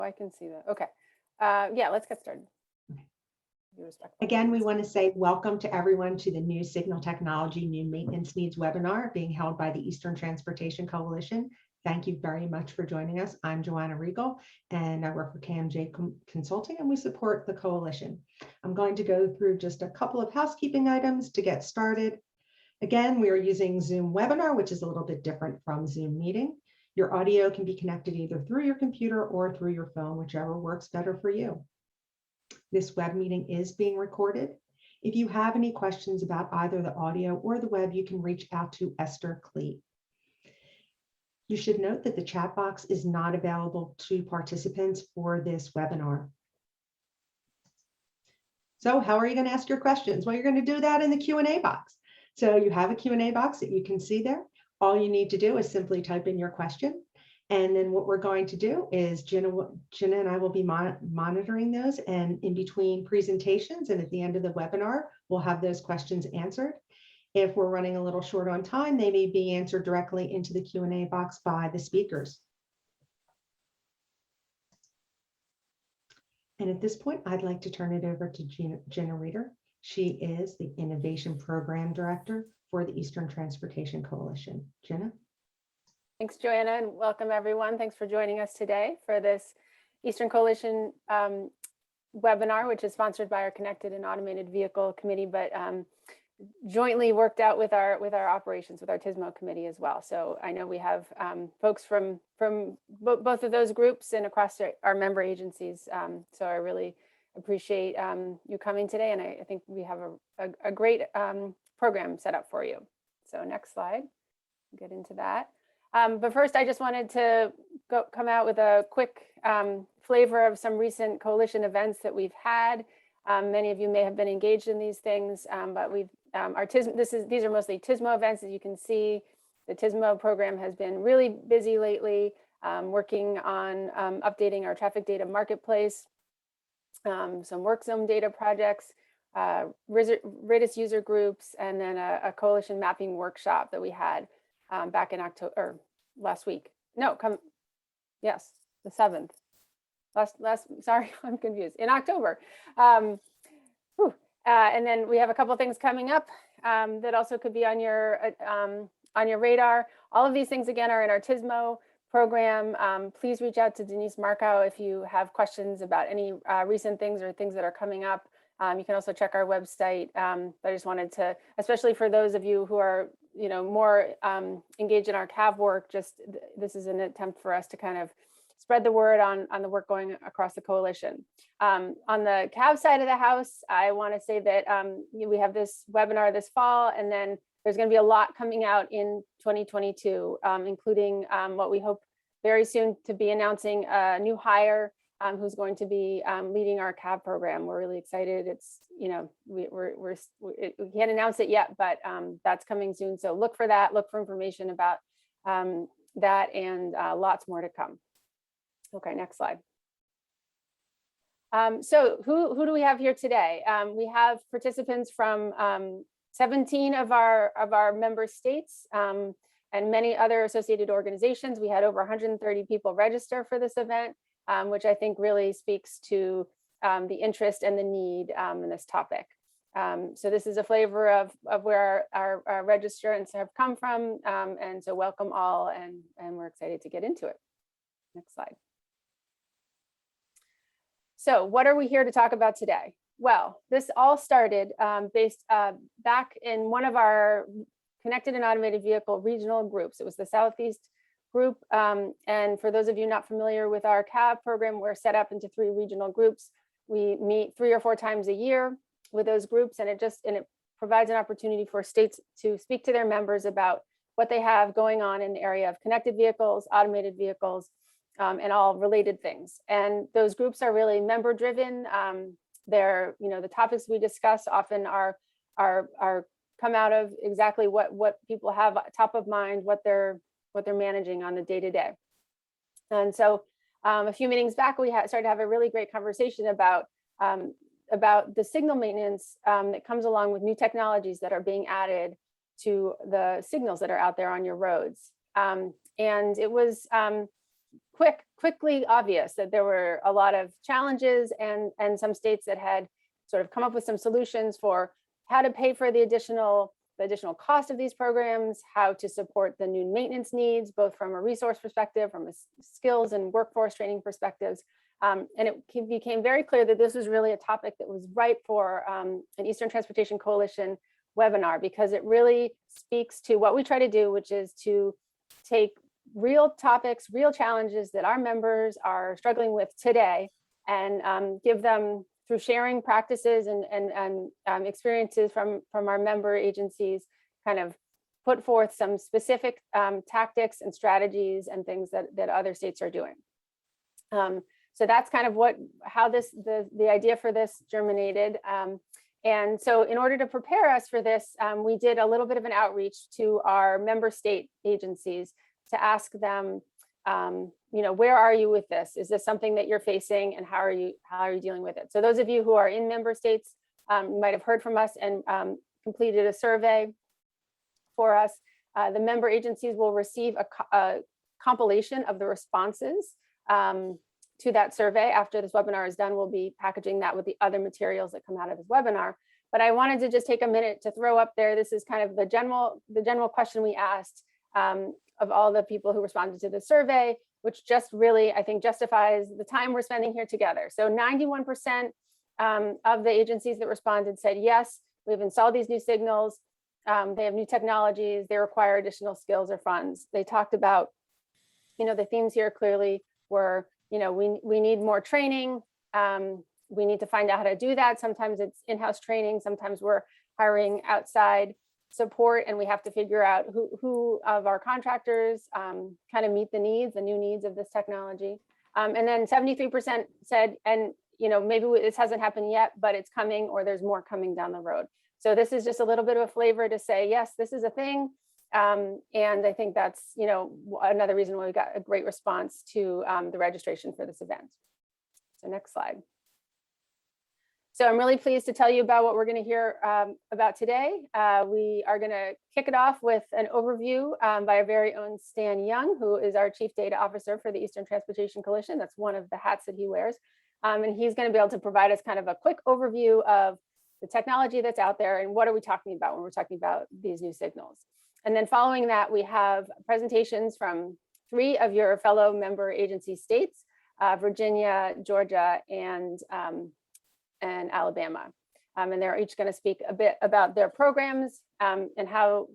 I can see that. Okay. Yeah, let's get started. Again, we want to say welcome to everyone to the new Signal Technology New Maintenance Needs webinar being held by the Eastern Transportation Coalition. Thank you very much for joining us. I'm Joanna Regal, and I work for KMJ Consulting, and we support the coalition. I'm going to go through just a couple of housekeeping items to get started. Again, we are using Zoom webinar, which is a little bit different from Zoom meeting. Your audio can be connected either through your computer or through your phone, whichever works better for you. This web meeting is being recorded. If you have any questions about either the audio or the web, you can reach out to Esther Cleet. You should note that the chat box is not available to participants for this webinar. So how are you going to ask your questions? Well, you're going to do that in the Q&A box. So you have a Q&A box that you can see there. All you need to do is simply type in your question. And then what we're going to do is Jenna and I will be monitoring those, and in between presentations and at the end of the webinar, we'll have those questions answered. If we're running a little short on time, they may be answered directly into the Q&A box by the speakers. And at this point, I'd like to turn it over to Jenna Reeder. She is the Innovation Program Director for the Eastern Transportation Coalition. Jenna? Thanks, Joanna, and welcome everyone. Thanks for joining us today for this Eastern Coalition webinar, which is sponsored by our Connected and Automated Vehicle Committee, but jointly worked out with our operations, with our TSMO committee as well. So I know we have folks from both of those groups and across our member agencies. So I really appreciate you coming today, and I think we have a great program set up for you. So next slide, get into that. But first, I just wanted to come out with a quick flavor of some recent coalition events that we've had. Many of you may have been engaged in these things, but we've these are mostly TSMO events. As you can see, the TSMO program has been really busy lately, working on updating our traffic data marketplace, some work zone data projects, RIDIS user groups, and then a coalition mapping workshop that we had back in October, or last week. No, yes, the 7th. Sorry, I'm confused. In October. And then we have a couple of things coming up that also could be on your radar. All of these things, again, are in our TSMO program. Please reach out to Denise Markow if you have questions about any recent things or things that are coming up. You can also check our website. But I just wanted to, especially for those of you who are more engaged in our CAV work, this is an attempt for us to kind of spread the word on the work going across the coalition. On the CAV side of the house, I want to say that we have this webinar this fall, and then there's going to be a lot coming out in 2022, including what we hope very soon to be announcing a new hire who's going to be leading our CAV program. We're really excited. It's, we can't announce it yet, but that's coming soon. So look for that, look for information about that, and lots more to come. Okay, next slide. So who do we have here today? We have participants from 17 of our member states and many other associated organizations. We had over 130 people register for this event, which I think really speaks to the interest and the need in this topic. So this is a flavor of where our registrants have come from, and so welcome all, and we're excited to get into it. Next slide. So what are we here to talk about today? Well, this all started based back in one of our Connected and Automated Vehicle regional groups. It was the Southeast group. And for those of you not familiar with our CAV program, we're set up into 3 regional groups. We meet 3 or 4 times a year with those groups, and it provides an opportunity for states to speak to their members about what they have going on in the area of connected vehicles, automated vehicles, and all related things. And those groups are really member driven. They're, the topics we discuss often are come out of exactly what people have top of mind, what they're managing on the day-to-day. And so a few meetings back, we started to have a really great conversation about the signal maintenance that comes along with new technologies that are being added to the signals that are out there on your roads. And it was quickly obvious that there were a lot of challenges and some states that had sort of come up with some solutions for how to pay for the additional cost of these programs, how to support the new maintenance needs, both from a resource perspective, from a skills and workforce training perspectives. And it became very clear that this was really a topic that was ripe for an Eastern Transportation Coalition webinar, because it really speaks to what we try to do, which is to take real topics, real challenges that our members are struggling with today, and give them, through sharing practices and experiences from our member agencies, kind of put forth some specific tactics and strategies and things that other states are doing. So that's kind of how the idea for this germinated. And so in order to prepare us for this, we did a little bit of an outreach to our member state agencies to ask them, where are you with this? Is this something that you're facing, and how are you dealing with it? So those of you who are in member states might have heard from us and completed a survey for us. The member agencies will receive a compilation of the responses to that survey. After this webinar is done, we'll be packaging that with the other materials that come out of this webinar. But I wanted to just take a minute to throw up there. This is kind of the general question we asked of all the people who responded to the survey, which just really, I think, justifies the time we're spending here together. So 91% of the agencies that responded said, yes, we've installed these new signals. They have new technologies. They require additional skills or funds. They talked about, the themes here clearly were, we need more training. We need to find out how to do that. Sometimes it's in-house training. Sometimes we're hiring outside support, and we have to figure out who of our contractors kind of meet the new needs of this technology. And then 73% said, and maybe this hasn't happened yet, but it's coming, or there's more coming down the road. So this is just a little bit of a flavor to say, yes, this is a thing. And I think that's, another reason why we got a great response to the registration for this event. So next slide. So I'm really pleased to tell you about what we're going to hear about today. We are going to kick it off with an overview by our very own Stan Young, who is our Chief Data Officer for the Eastern Transportation Coalition. That's one of the hats that he wears. And he's going to be able to provide us kind of a quick overview of the technology that's out there and what are we talking about when we're talking about these new signals. And then following that, we have presentations from 3 of your fellow member agency states, Virginia, Georgia, and Alabama. And they're each going to speak a bit about their programs and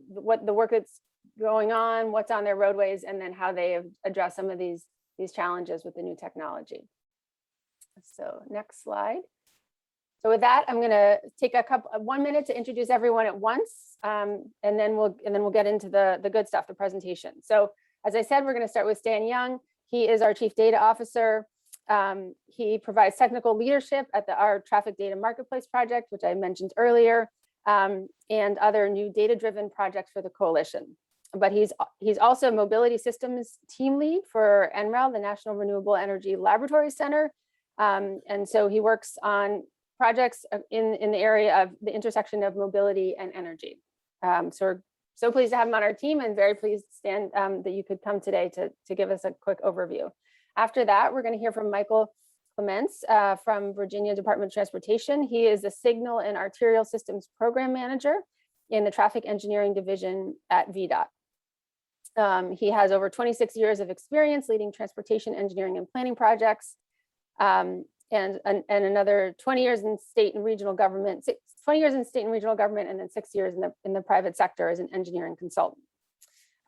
what the work that's going on, what's on their roadways, and then how they have addressed some of these challenges with the new technology. So next slide. So with that, I'm going to take 1 minute to introduce everyone at once, and then we'll get into the good stuff, the presentation. So as I said, we're going to start with Stan Young. He is our Chief Data Officer. He provides technical leadership at our Traffic Data Marketplace project, which I mentioned earlier, and other new data-driven projects for the coalition. But he's also Mobility Systems Team Lead for NREL, the National Renewable Energy Laboratory Center. And so he works on projects in the area of the intersection of mobility and energy. So we're so pleased to have him on our team, and very pleased, Stan, that you could come today to give us a quick overview. After that, we're going to hear from Michael Clements from Virginia Department of Transportation. He is the Signal and Arterial Systems Program Manager in the Traffic Engineering Division at Vdot. He has over 26 years of experience leading transportation engineering and planning projects, and another 20 years in state and regional government, 20 years in state and regional government, and then 6 years in the private sector as an engineering consultant.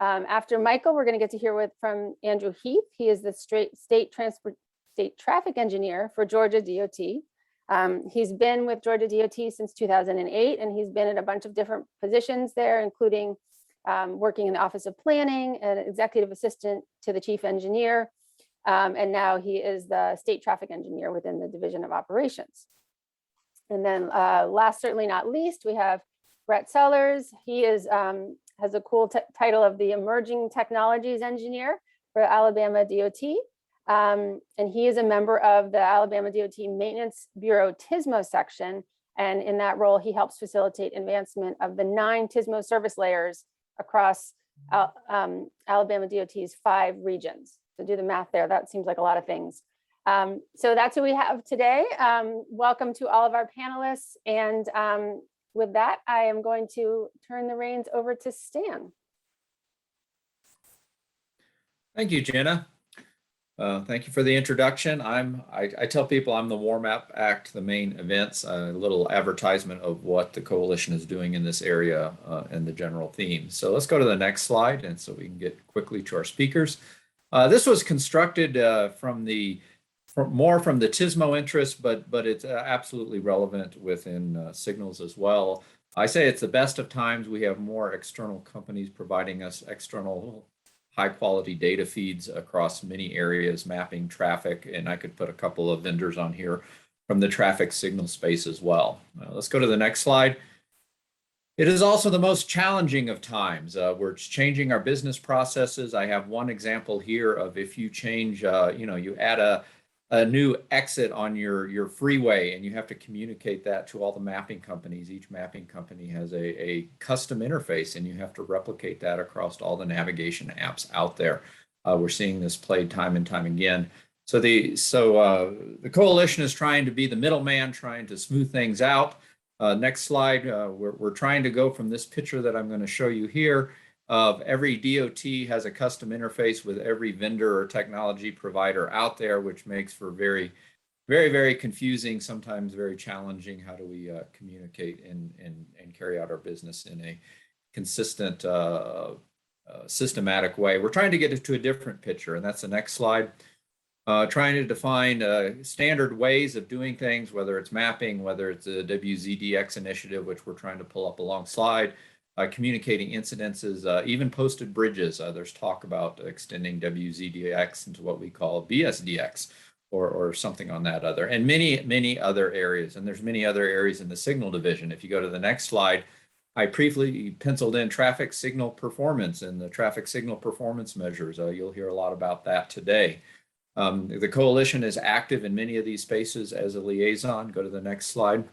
After Michael, we're going to get to hear from Andrew Heath. He is the state traffic engineer for Georgia DOT. He's been with Georgia DOT since 2008, and he's been in a bunch of different positions there, including working in the Office of Planning, an executive assistant to the chief engineer, and now he is the state traffic engineer within the Division of Operations. And then last, certainly not least, we have Brett Sellers. He is has a cool title of the Emerging Technologies Engineer for Alabama DOT. And he is a member of the Alabama DOT Maintenance Bureau TSMO section. And in that role, he helps facilitate advancement of the 9 TSMO service layers across Alabama DOT's 5 regions. to do the math there. That seems like a lot of things. So that's what we have today. Welcome to all of our panelists. And with that, I am going to turn the reins over to Stan. Thank you, Jenna. Thank you for the introduction. I tell people I'm the Warm Up Act, the main events, a little advertisement of what the coalition is doing in this area and the general theme. So let's go to the next slide, and so we can get quickly to our speakers. This was constructed more from the TISMO interest, but it's absolutely relevant within Signals as well. I say it's the best of times. We have more external companies providing us external high quality data feeds across many areas, mapping traffic, and I could put a couple of vendors on here from the traffic signal space as well. Let's go to the next slide. It is also the most challenging of times. We're changing our business processes. I have one example here of if you change, you add a new exit on your freeway and you have to communicate that to all the mapping companies. Each mapping company has a custom interface and you have to replicate that across all the navigation apps out there. We're seeing this played time and time again. So the coalition is trying to be the middleman, trying to smooth things out. Next slide, we're trying to go from this picture that I'm going to show you here of every DOT has a custom interface with every vendor or technology provider out there, which makes for very, very confusing, sometimes very challenging. How do we communicate and carry out our business in a consistent, systematic way? We're trying to get it to a different picture, and that's the next slide. Trying to define standard ways of doing things, whether it's mapping, whether it's a WZDX initiative, which we're trying to pull up alongside. Communicating incidences, even posted bridges. There's talk about extending WZDX into what we call BSDX or something on that other, and many other areas. And there's many other areas in the signal division. If you go to the next slide, I briefly penciled in traffic signal performance and the traffic signal performance measures. You'll hear a lot about that today. The coalition is active in many of these spaces as a liaison. Go to the next slide.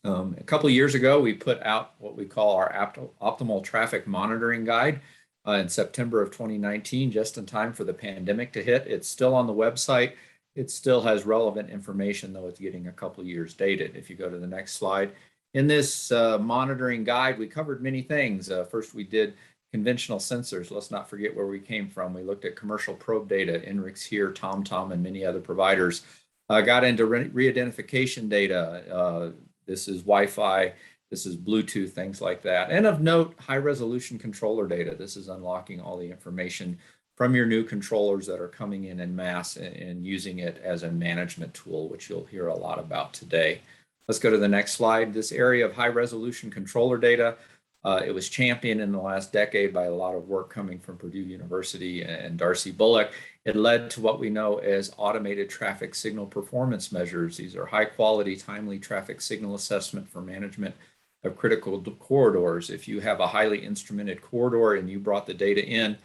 A couple of years ago, we put out what we call our optimal traffic monitoring guide in September of 2019, just in time for the pandemic to hit. It's still on the website. It still has relevant information, though it's getting a couple of years dated. If you go to the next slide. In this monitoring guide, we covered many things. First, we did conventional sensors. Let's not forget where we came from. We looked at commercial probe data, Enrix here, TomTom, and many other providers. Got into re-identification data. This is Wi-Fi, this is Bluetooth, things like that. And of note, high resolution controller data. This is unlocking all the information from your new controllers that are coming in mass and using it as a management tool, which you'll hear a lot about today. Let's go to the next slide. This area of high resolution controller data, it was championed in the last decade by a lot of work coming from Purdue University and Darcy Bullock. It led to what we know as automated traffic signal performance measures. These are high quality, timely traffic signal assessment for management of critical corridors. If you have a highly instrumented corridor and you brought the data in,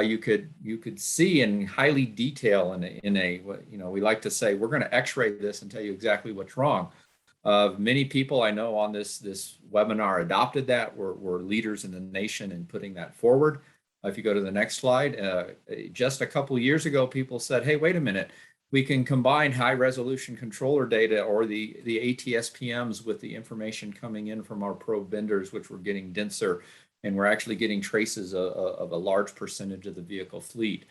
you could see in highly detail in a we like to say, we're going to x-ray this and tell you exactly what's wrong. Many people I know on this webinar adopted that. We're leaders in the nation in putting that forward. If you go to the next slide, just a couple years ago, people said, hey, wait a minute, we can combine high resolution controller data or the ATSPMs with the information coming in from our probe vendors, which we're getting denser, and we're actually getting traces of a large percentage of the vehicle fleet.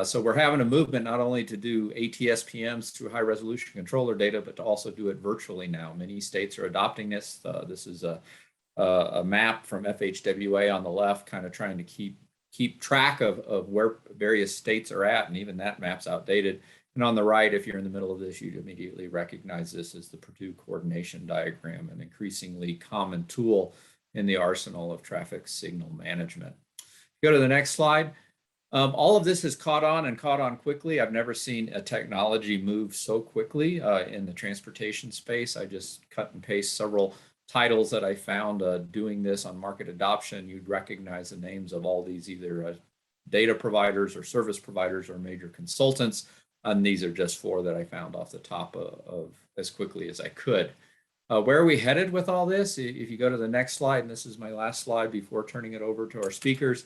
So we're having a movement not only to do ATSPMs through high resolution controller data, but to also do it virtually now. Many states are adopting this. This is a map from FHWA on the left, kind of trying to keep track of where various states are at, and even that map's outdated. And on the right, if you're in the middle of this, you'd immediately recognize this as the Purdue coordination diagram, an increasingly common tool in the arsenal of traffic signal management. Go to the next slide. All of this has caught on quickly. I've never seen a technology move so quickly in the transportation space. I just cut and paste several titles that I found doing this on market adoption. You'd recognize the names of all these either data providers or service providers or major consultants. And these are just four that I found off the top of as quickly as I could. Where are we headed with all this? If you go to the next slide, and this is my last slide before turning it over to our speakers.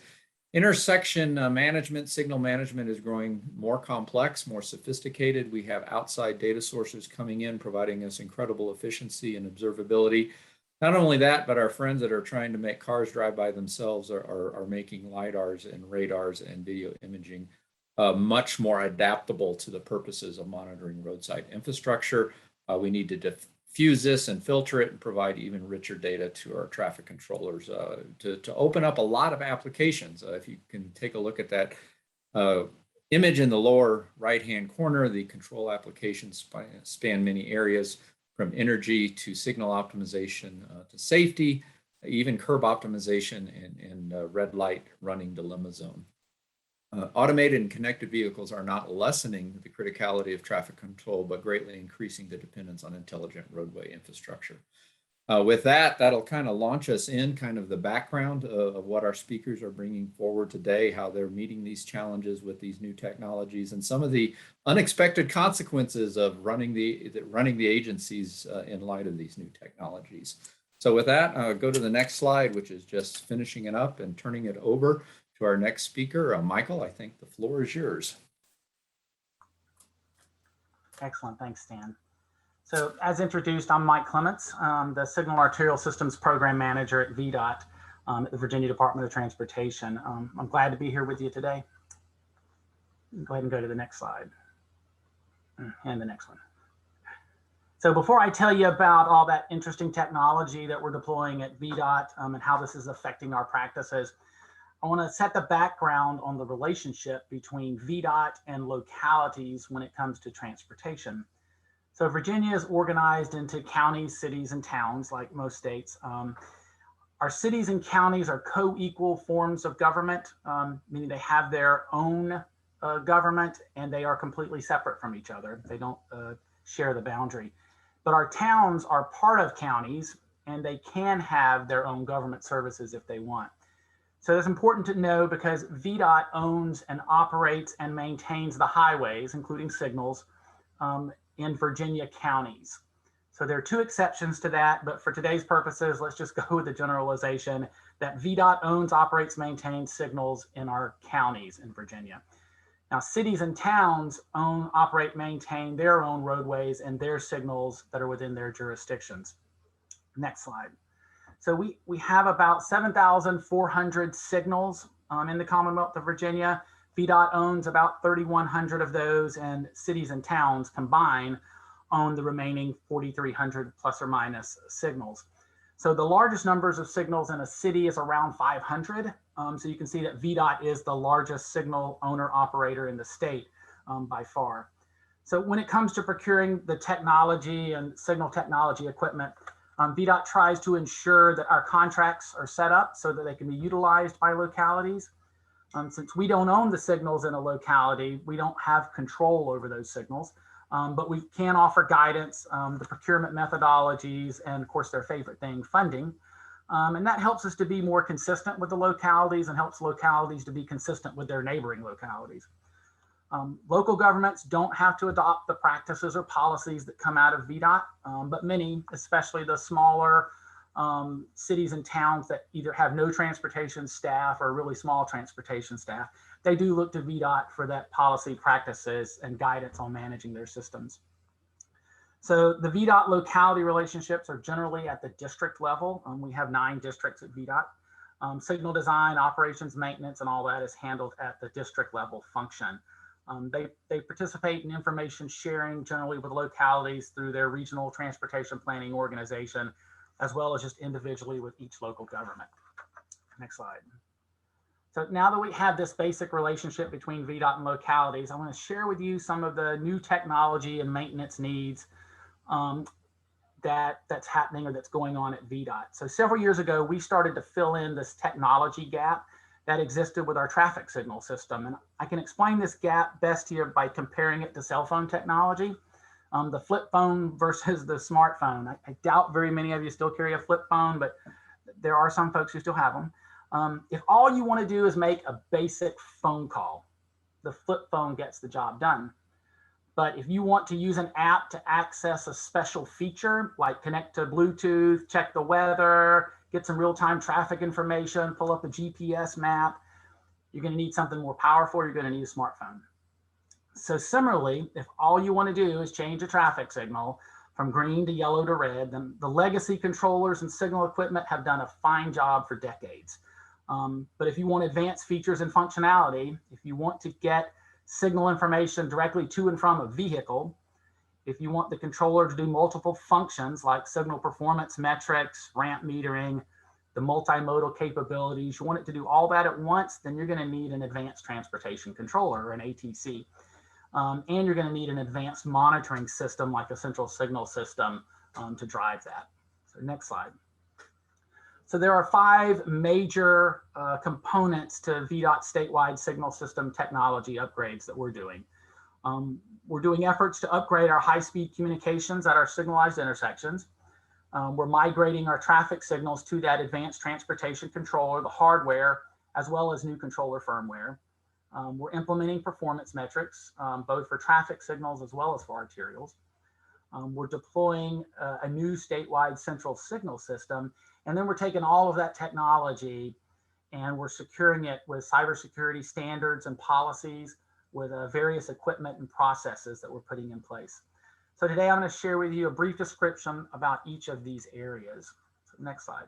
Intersection management, signal management is growing more complex, more sophisticated. We have outside data sources coming in, providing us incredible efficiency and observability. Not only that, but our friends that are trying to make cars drive by themselves are making LiDARs and radars and video imaging much more adaptable to the purposes of monitoring roadside infrastructure. We need to diffuse this and filter it and provide even richer data to our traffic controllers to open up a lot of applications. If you can take a look at that image in the lower right-hand corner, the control applications span many areas, from energy to signal optimization to safety, even curb optimization and red light running dilemma zone. Automated and connected vehicles are not lessening the criticality of traffic control, but greatly increasing the dependence on intelligent roadway infrastructure. With that, that'll kind of launch us in kind of the background of what our speakers are bringing forward today, how they're meeting these challenges with these new technologies, and some of the unexpected consequences of running the agencies in light of these new technologies. So with that, I'll go to the next slide, which is just finishing it up and turning it over to our next speaker. Michael, I think the floor is yours. Excellent, thanks, Stan. So as introduced, I'm Mike Clements, the Signal Arterial Systems Program Manager at Vdot at the Virginia Department of Transportation. I'm glad to be here with you today. Go ahead and go to the next slide and the next one. So before I tell you about all that interesting technology that we're deploying at Vdot and how this is affecting our practices, I want to set the background on the relationship between Vdot and localities when it comes to transportation. So Virginia is organized into counties, cities, and towns, like most states. Our cities and counties are co-equal forms of government, meaning they have their own government and they are completely separate from each other. They don't share the boundary. But our towns are part of counties and they can have their own government services if they want. So that's important to know because Vdot owns and operates and maintains the highways, including signals, in Virginia counties. So there are two exceptions to that, but for today's purposes, let's just go with the generalization that Vdot owns, operates, maintains signals in our counties in Virginia. Now, cities and towns own, operate, maintain their own roadways and their signals that are within their jurisdictions. Next slide. So we have about 7,400 signals in the Commonwealth of Virginia. Vdot owns about 3,100 of those, and cities and towns combined own the remaining 4,300 plus or minus signals. So the largest numbers of signals in a city is around 500. So you can see that Vdot is the largest signal owner operator in the state by far. So when it comes to procuring the technology and signal technology equipment, Vdot tries to ensure that our contracts are set up so that they can be utilized by localities. Since we don't own the signals in a locality, we don't have control over those signals, but we can offer guidance, the procurement methodologies, and of course their favorite thing, funding. And that helps us to be more consistent with the localities and helps localities to be consistent with their neighboring localities. Local governments don't have to adopt the practices or policies that come out of Vdot, but many, especially the smaller cities and towns that either have no transportation staff or really small transportation staff, they do look to Vdot for that policy practices and guidance on managing their systems. So the Vdot locality relationships are generally at the district level. We have 9 districts at Vdot. Signal design, operations, maintenance, and all that is handled at the district level function. They participate in information sharing generally with localities through their regional transportation planning organization, as well as just individually with each local government. Next slide. So now that we have this basic relationship between Vdot and localities, I want to share with you some of the new technology and maintenance needs that's happening or that's going on at Vdot. So several years ago, we started to fill in this technology gap that existed with our traffic signal system. And I can explain this gap best here by comparing it to cell phone technology. The flip phone versus the smartphone. I doubt very many of you still carry a flip phone, but there are some folks who still have them. If all you want to do is make a basic phone call, the flip phone gets the job done. But if you want to use an app to access a special feature, like connect to Bluetooth, check the weather, get some real-time traffic information, pull up a GPS map, you're going to need something more powerful, you're going to need a smartphone. So similarly, if all you want to do is change a traffic signal from green to yellow to red, then the legacy controllers and signal equipment have done a fine job for decades. But if you want advanced features and functionality, if you want to get signal information directly to and from a vehicle, if you want the controller to do multiple functions like signal performance metrics, ramp metering, the multimodal capabilities, you want it to do all that at once, then you're going to need an advanced transportation controller, or an ATC. And you're going to need an advanced monitoring system like a central signal system to drive that. So next slide. So there are 5 major components to Vdot statewide signal system technology upgrades that we're doing. We're doing efforts to upgrade our high-speed communications at our signalized intersections. We're migrating our traffic signals to that advanced transportation controller, the hardware, as well as new controller firmware. We're implementing performance metrics, both for traffic signals as well as for arterials. We're deploying a new statewide central signal system, and then we're taking all of that technology and we're securing it with cybersecurity standards and policies, with various equipment and processes that we're putting in place. So today I'm going to share with you a brief description about each of these areas. So next slide.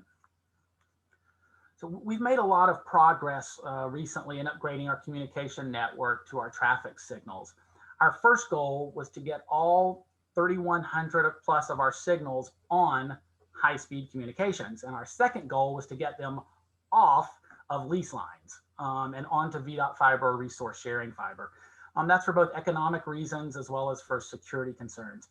So we've made a lot of progress recently in upgrading our communication network to our traffic signals. Our first goal was to get all 3,100 plus of our signals on high-speed communications. And our second goal was to get them off of lease lines and onto Vdot fiber or resource sharing fiber. That's for both economic reasons as well as for security concerns.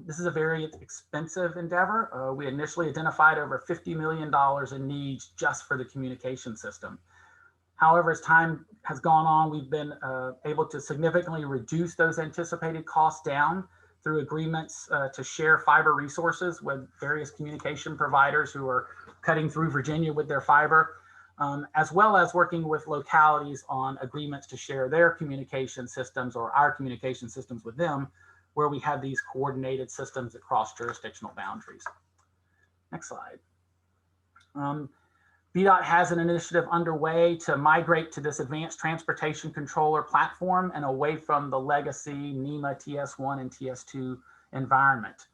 This is a very expensive endeavor. We initially identified over $50 million in needs just for the communication system. However, as time has gone on, we've been able to significantly reduce those anticipated costs down through agreements to share fiber resources with various communication providers who are cutting through Virginia with their fiber, as well as working with localities on agreements to share their communication systems or our communication systems with them, where we have these coordinated systems across jurisdictional boundaries. Next slide. Vdot has an initiative underway to migrate to this advanced transportation controller platform and away from the legacy Nema TS1 and TS2 environment.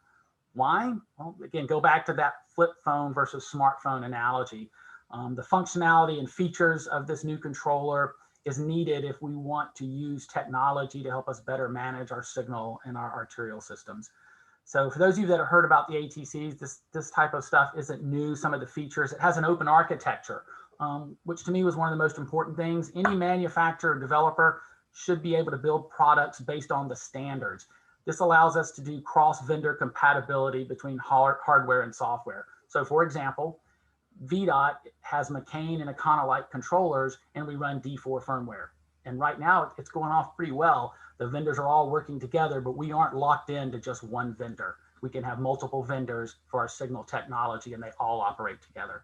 Why? Well, again, go back to that flip phone versus smartphone analogy. The functionality and features of this new controller is needed if we want to use technology to help us better manage our signal and our arterial systems. So for those of you that have heard about the ATCs, this type of stuff isn't new. Some of the features, it has an open architecture, which to me was one of the most important things. Any manufacturer or developer should be able to build products based on the standards. This allows us to do cross-vendor compatibility between hardware and software. So for example, Vdot has McCain and Econolite controllers, and we run D4 firmware. And right now it's going off pretty well. The vendors are all working together, but we aren't locked into just one vendor. We can have multiple vendors for our signal technology, and they all operate together.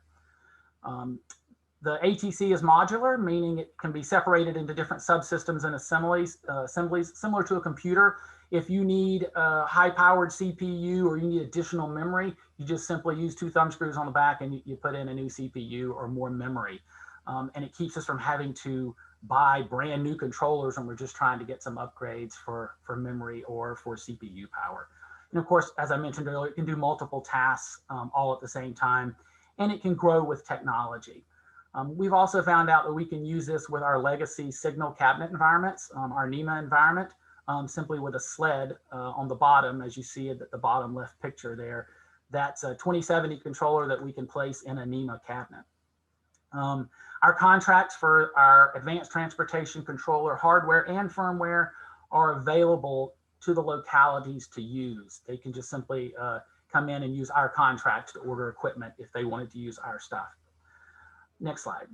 The ATC is modular, meaning it can be separated into different subsystems and assemblies, similar to a computer. If you need a high-powered CPU or you need additional memory, you just simply use 2 thumb screws on the back and you put in a new CPU or more memory. And it keeps us from having to buy brand new controllers when we're just trying to get some upgrades for memory or for CPU power. And of course, as I mentioned earlier, it can do multiple tasks all at the same time, and it can grow with technology. We've also found out that we can use this with our legacy signal cabinet environments, our Nema environment, simply with a sled on the bottom, as you see at the bottom left picture there. That's a 2070 controller that we can place in a Nema cabinet. Our contracts for our advanced transportation controller hardware and firmware are available to the localities to use. They can just simply come in and use our contracts to order equipment if they wanted to use our stuff. Next slide.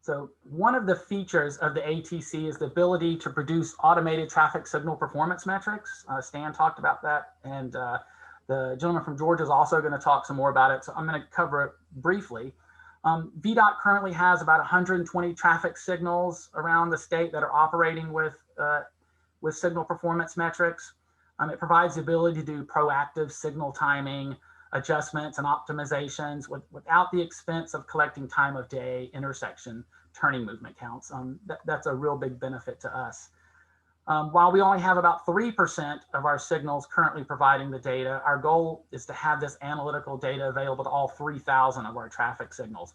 So one of the features of the ATC is the ability to produce automated traffic signal performance metrics. Stan talked about that, and the gentleman from Georgia is also going to talk some more about it, so I'm going to cover it briefly. Vdot currently has about 120 traffic signals around the state that are operating with signal performance metrics. It provides the ability to do proactive signal timing, adjustments and optimizations without the expense of collecting time of day, intersection, turning movement counts. That's a real big benefit to us. While we only have about 3% of our signals currently providing the data, our goal is to have this analytical data available to all 3,000 of our traffic signals.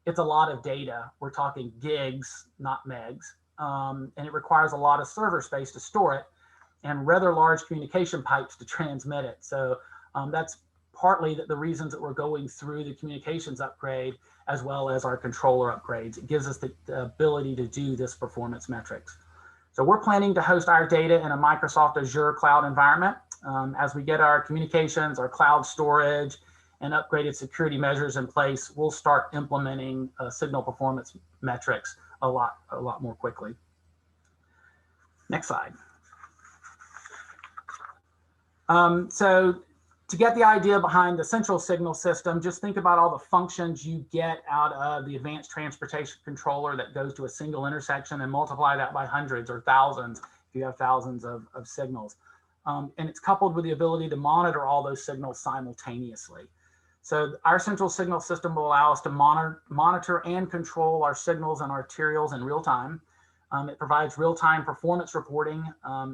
It's a lot of data. We're talking gigs, not megs, and it requires a lot of server space to store it and rather large communication pipes to transmit it. So that's partly the reasons that we're going through the communications upgrade as well as our controller upgrades. It gives us the ability to do this performance metrics. So we're planning to host our data in a Microsoft Azure cloud environment. As we get our communications, our cloud storage, and upgraded security measures in place, we'll start implementing signal performance metrics a lot more quickly. Next slide. So to get the idea behind the central signal system, just think about all the functions you get out of the advanced transportation controller that goes to a single intersection and multiply that by hundreds or thousands if you have thousands of signals. And it's coupled with the ability to monitor all those signals simultaneously. So our central signal system will allow us to monitor and control our signals and arterials in real time. It provides real-time performance reporting,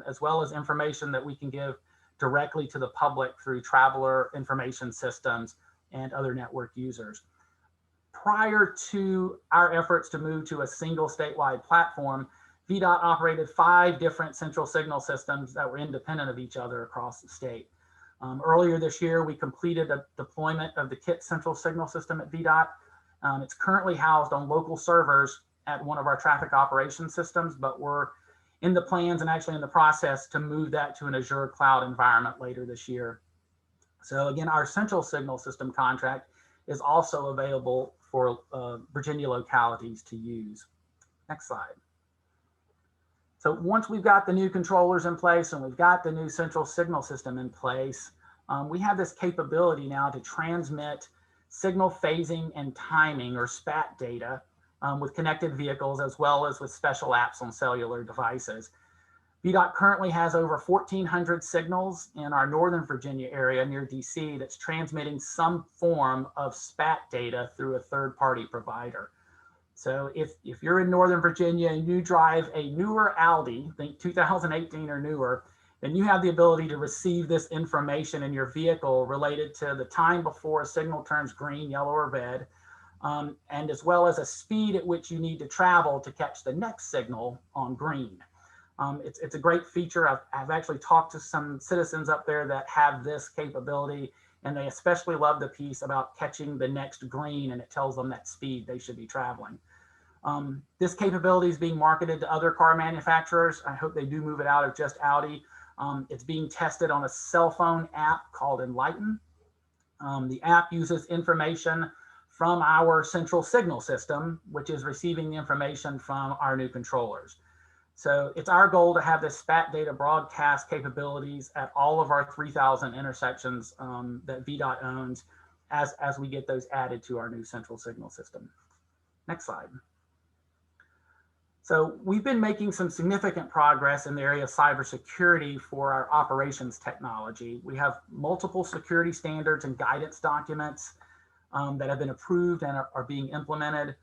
as well as information that we can give directly to the public through traveler information systems and other network users. Prior to our efforts to move to a single statewide platform, Vdot operated 5 different central signal systems that were independent of each other across the state. Earlier this year, we completed a deployment of the KIT central signal system at Vdot. It's currently housed on local servers at one of our traffic operations systems, but we're in the plans and actually in the process to move that to an Azure cloud environment later this year. So again, our central signal system contract is also available for Virginia localities to use. Next slide. So once we've got the new controllers in place and we've got the new central signal system in place, we have this capability now to transmit signal phasing and timing, or SPAT data, with connected vehicles as well as with special apps on cellular devices. Vdot currently has over 1,400 signals in our Northern Virginia area near DC that's transmitting some form of SPAT data through a third-party provider. So if you're in Northern Virginia and you drive a newer Audi, think 2018 or newer, then you have the ability to receive this information in your vehicle related to the time before a signal turns green, yellow, or red, and as well as a speed at which you need to travel to catch the next signal on green. It's a great feature. I've actually talked to some citizens up there that have this capability, and they especially love the piece about catching the next green, and it tells them that speed they should be traveling. This capability is being marketed to other car manufacturers. I hope they do move it out of just Audi. It's being tested on a cell phone app called Enlighten. The app uses information from our central signal system, which is receiving the information from our new controllers. So it's our goal to have this SPAT data broadcast capabilities at all of our 3,000 intersections that Vdot owns as we get those added to our new central signal system. Next slide. So we've been making some significant progress in the area of cybersecurity for our operations technology. We have multiple security standards and guidance documents that have been approved and are being implemented.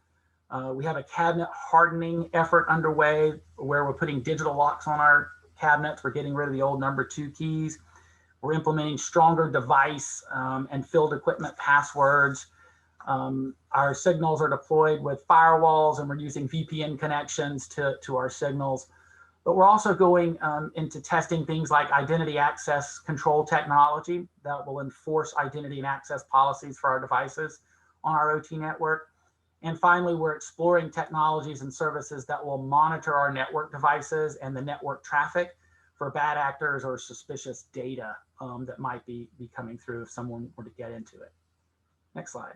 We have a cabinet hardening effort underway where we're putting digital locks on our cabinets. We're getting rid of the old number 2 keys. We're implementing stronger device and field equipment passwords. Our signals are deployed with firewalls, and we're using VPN connections to our signals. But we're also going into testing things like identity access control technology that will enforce identity and access policies for our devices on our OT network. And finally, we're exploring technologies and services that will monitor our network devices and the network traffic for bad actors or suspicious data that might be coming through if someone were to get into it. Next slide.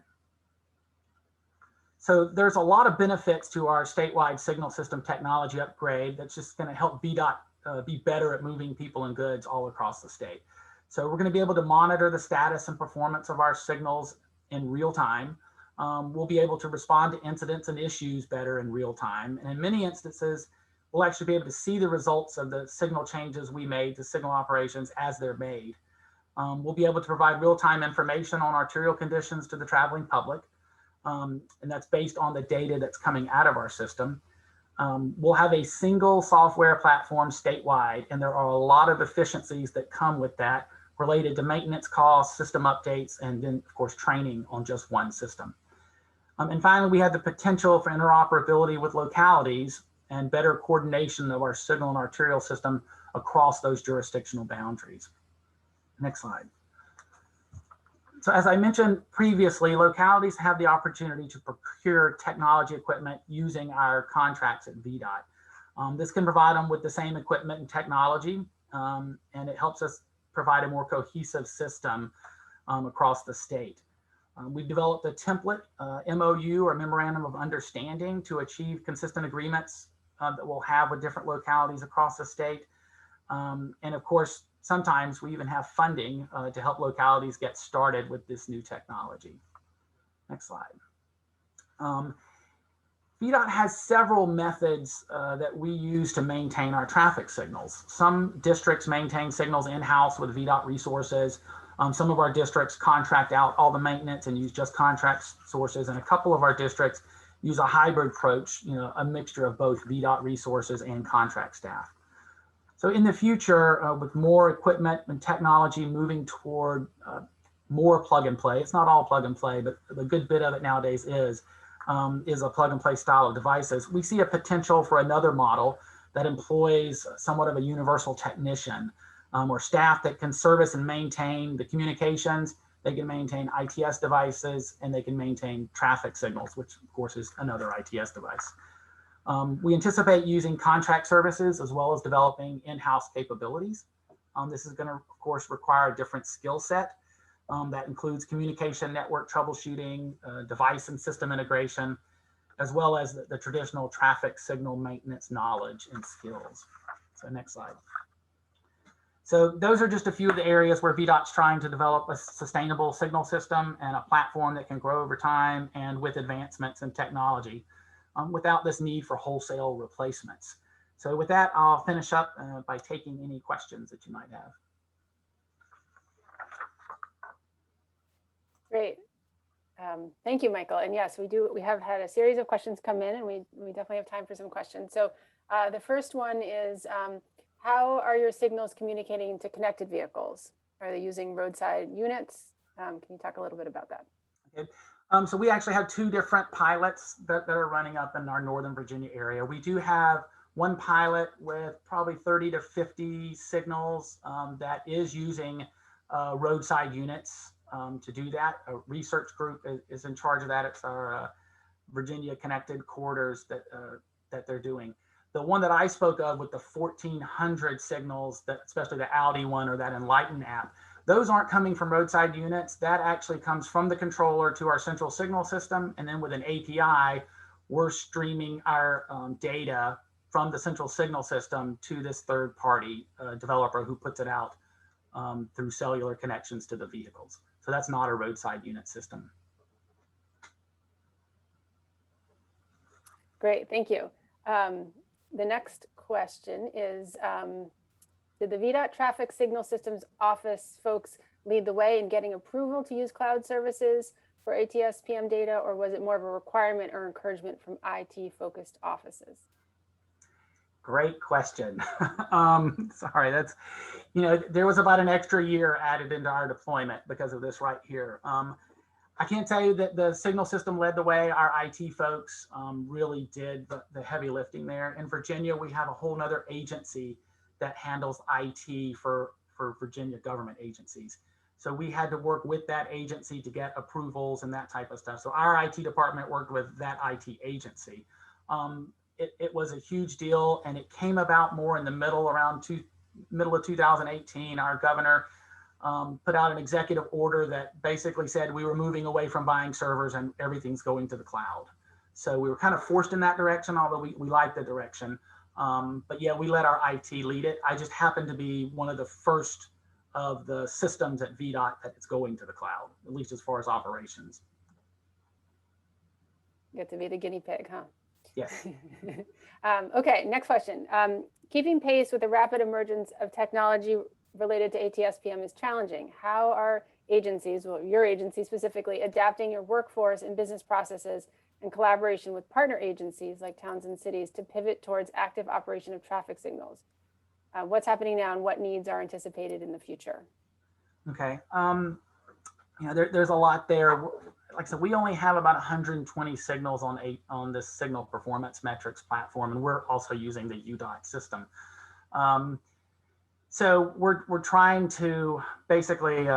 So there's a lot of benefits to our statewide signal system technology upgrade that's just going to help Vdot be better at moving people and goods all across the state. So we're going to be able to monitor the status and performance of our signals in real time. We'll be able to respond to incidents and issues better in real time. And in many instances, we'll actually be able to see the results of the signal changes we made to signal operations as they're made. We'll be able to provide real-time information on arterial conditions to the traveling public. and that's based on the data that's coming out of our system. We'll have a single software platform statewide, and there are a lot of efficiencies that come with that related to maintenance costs, system updates, and then, of course, training on just one system. And finally, we have the potential for interoperability with localities and better coordination of our signal and arterial system across those jurisdictional boundaries. Next slide. So as I mentioned previously, localities have the opportunity to procure technology equipment using our contracts at Vdot. This can provide them with the same equipment and technology, and it helps us provide a more cohesive system across the state. We've developed a template, MOU or Memorandum of Understanding, to achieve consistent agreements that we'll have with different localities across the state. And of course, sometimes we even have funding to help localities get started with this new technology. Next slide. Vdot has several methods that we use to maintain our traffic signals. Some districts maintain signals in-house with Vdot resources. Some of our districts contract out all the maintenance and use just contract sources, and a couple of our districts use a hybrid approach, a mixture of both Vdot resources and contract staff. So in the future, with more equipment and technology moving toward more plug and play, it's not all plug and play, but a good bit of it nowadays is a plug and play style of devices. We see a potential for another model that employs somewhat of a universal technician, or staff that can service and maintain the communications. They can maintain ITS devices, and they can maintain traffic signals, which of course is another ITS device. We anticipate using contract services as well as developing in-house capabilities. This is going to, of course, require a different skill set that includes communication, network troubleshooting, device and system integration, as well as the traditional traffic signal maintenance knowledge and skills. So next slide. So those are just a few of the areas where Vdot's trying to develop a sustainable signal system and a platform that can grow over time and with advancements in technology without this need for wholesale replacements. So with that, I'll finish up by taking any questions that you might have. Great. Thank you, Michael. And yes, we have had a series of questions come in, and we definitely have time for some questions. So the first one is, how are your signals communicating to connected vehicles? Are they using roadside units? Can you talk a little bit about that? Okay. So we actually have two different pilots that are running up in our Northern Virginia area. We do have one pilot with probably 30 to 50 signals that is using roadside units to do that. A research group is in charge of that. It's our Virginia Connected Corridors that they're doing. The one that I spoke of with the 1,400 signals, that especially the Audi one or that Enlighten app, those aren't coming from roadside units. That actually comes from the controller to our central signal system. And then with an API, we're streaming our data from the central signal system to this third party developer who puts it out through cellular connections to the vehicles. So that's not a roadside unit system. Great, thank you. The next question is, did the Vdot Traffic Signal Systems Office folks lead the way in getting approval to use cloud services for Atspm data, or was it more of a requirement or encouragement from IT-focused offices? Great question. Sorry, that's, there was about an extra year added into our deployment because of this right here. I can't tell you that the signal system led the way. Our IT folks really did the heavy lifting there. In Virginia, we have a whole nother agency that handles IT for Virginia government agencies. So we had to work with that agency to get approvals and that type of stuff. So our IT department worked with that IT agency. It was a huge deal, and it came about more in the middle of 2018. Our governor put out an executive order that basically said we were moving away from buying servers and everything's going to the cloud. So we were kind of forced in that direction, although we liked the direction. But yeah, we let our IT lead it. I just happened to be one of the first of the systems at Vdot that it's going to the cloud, at least as far as operations. You get to be the guinea pig, huh? Yes. Okay, next question. Keeping pace with the rapid emergence of technology related to ATSPM is challenging. How are agencies, well, your agency specifically, adapting your workforce and business processes in collaboration with partner agencies like towns and cities to pivot towards active operation of traffic signals? What's happening now and what needs are anticipated in the future? Okay. There's a lot there. Like I said, we only have about 120 signals on this signal performance metrics platform, and we're also using the Gdot system. So we're trying to basically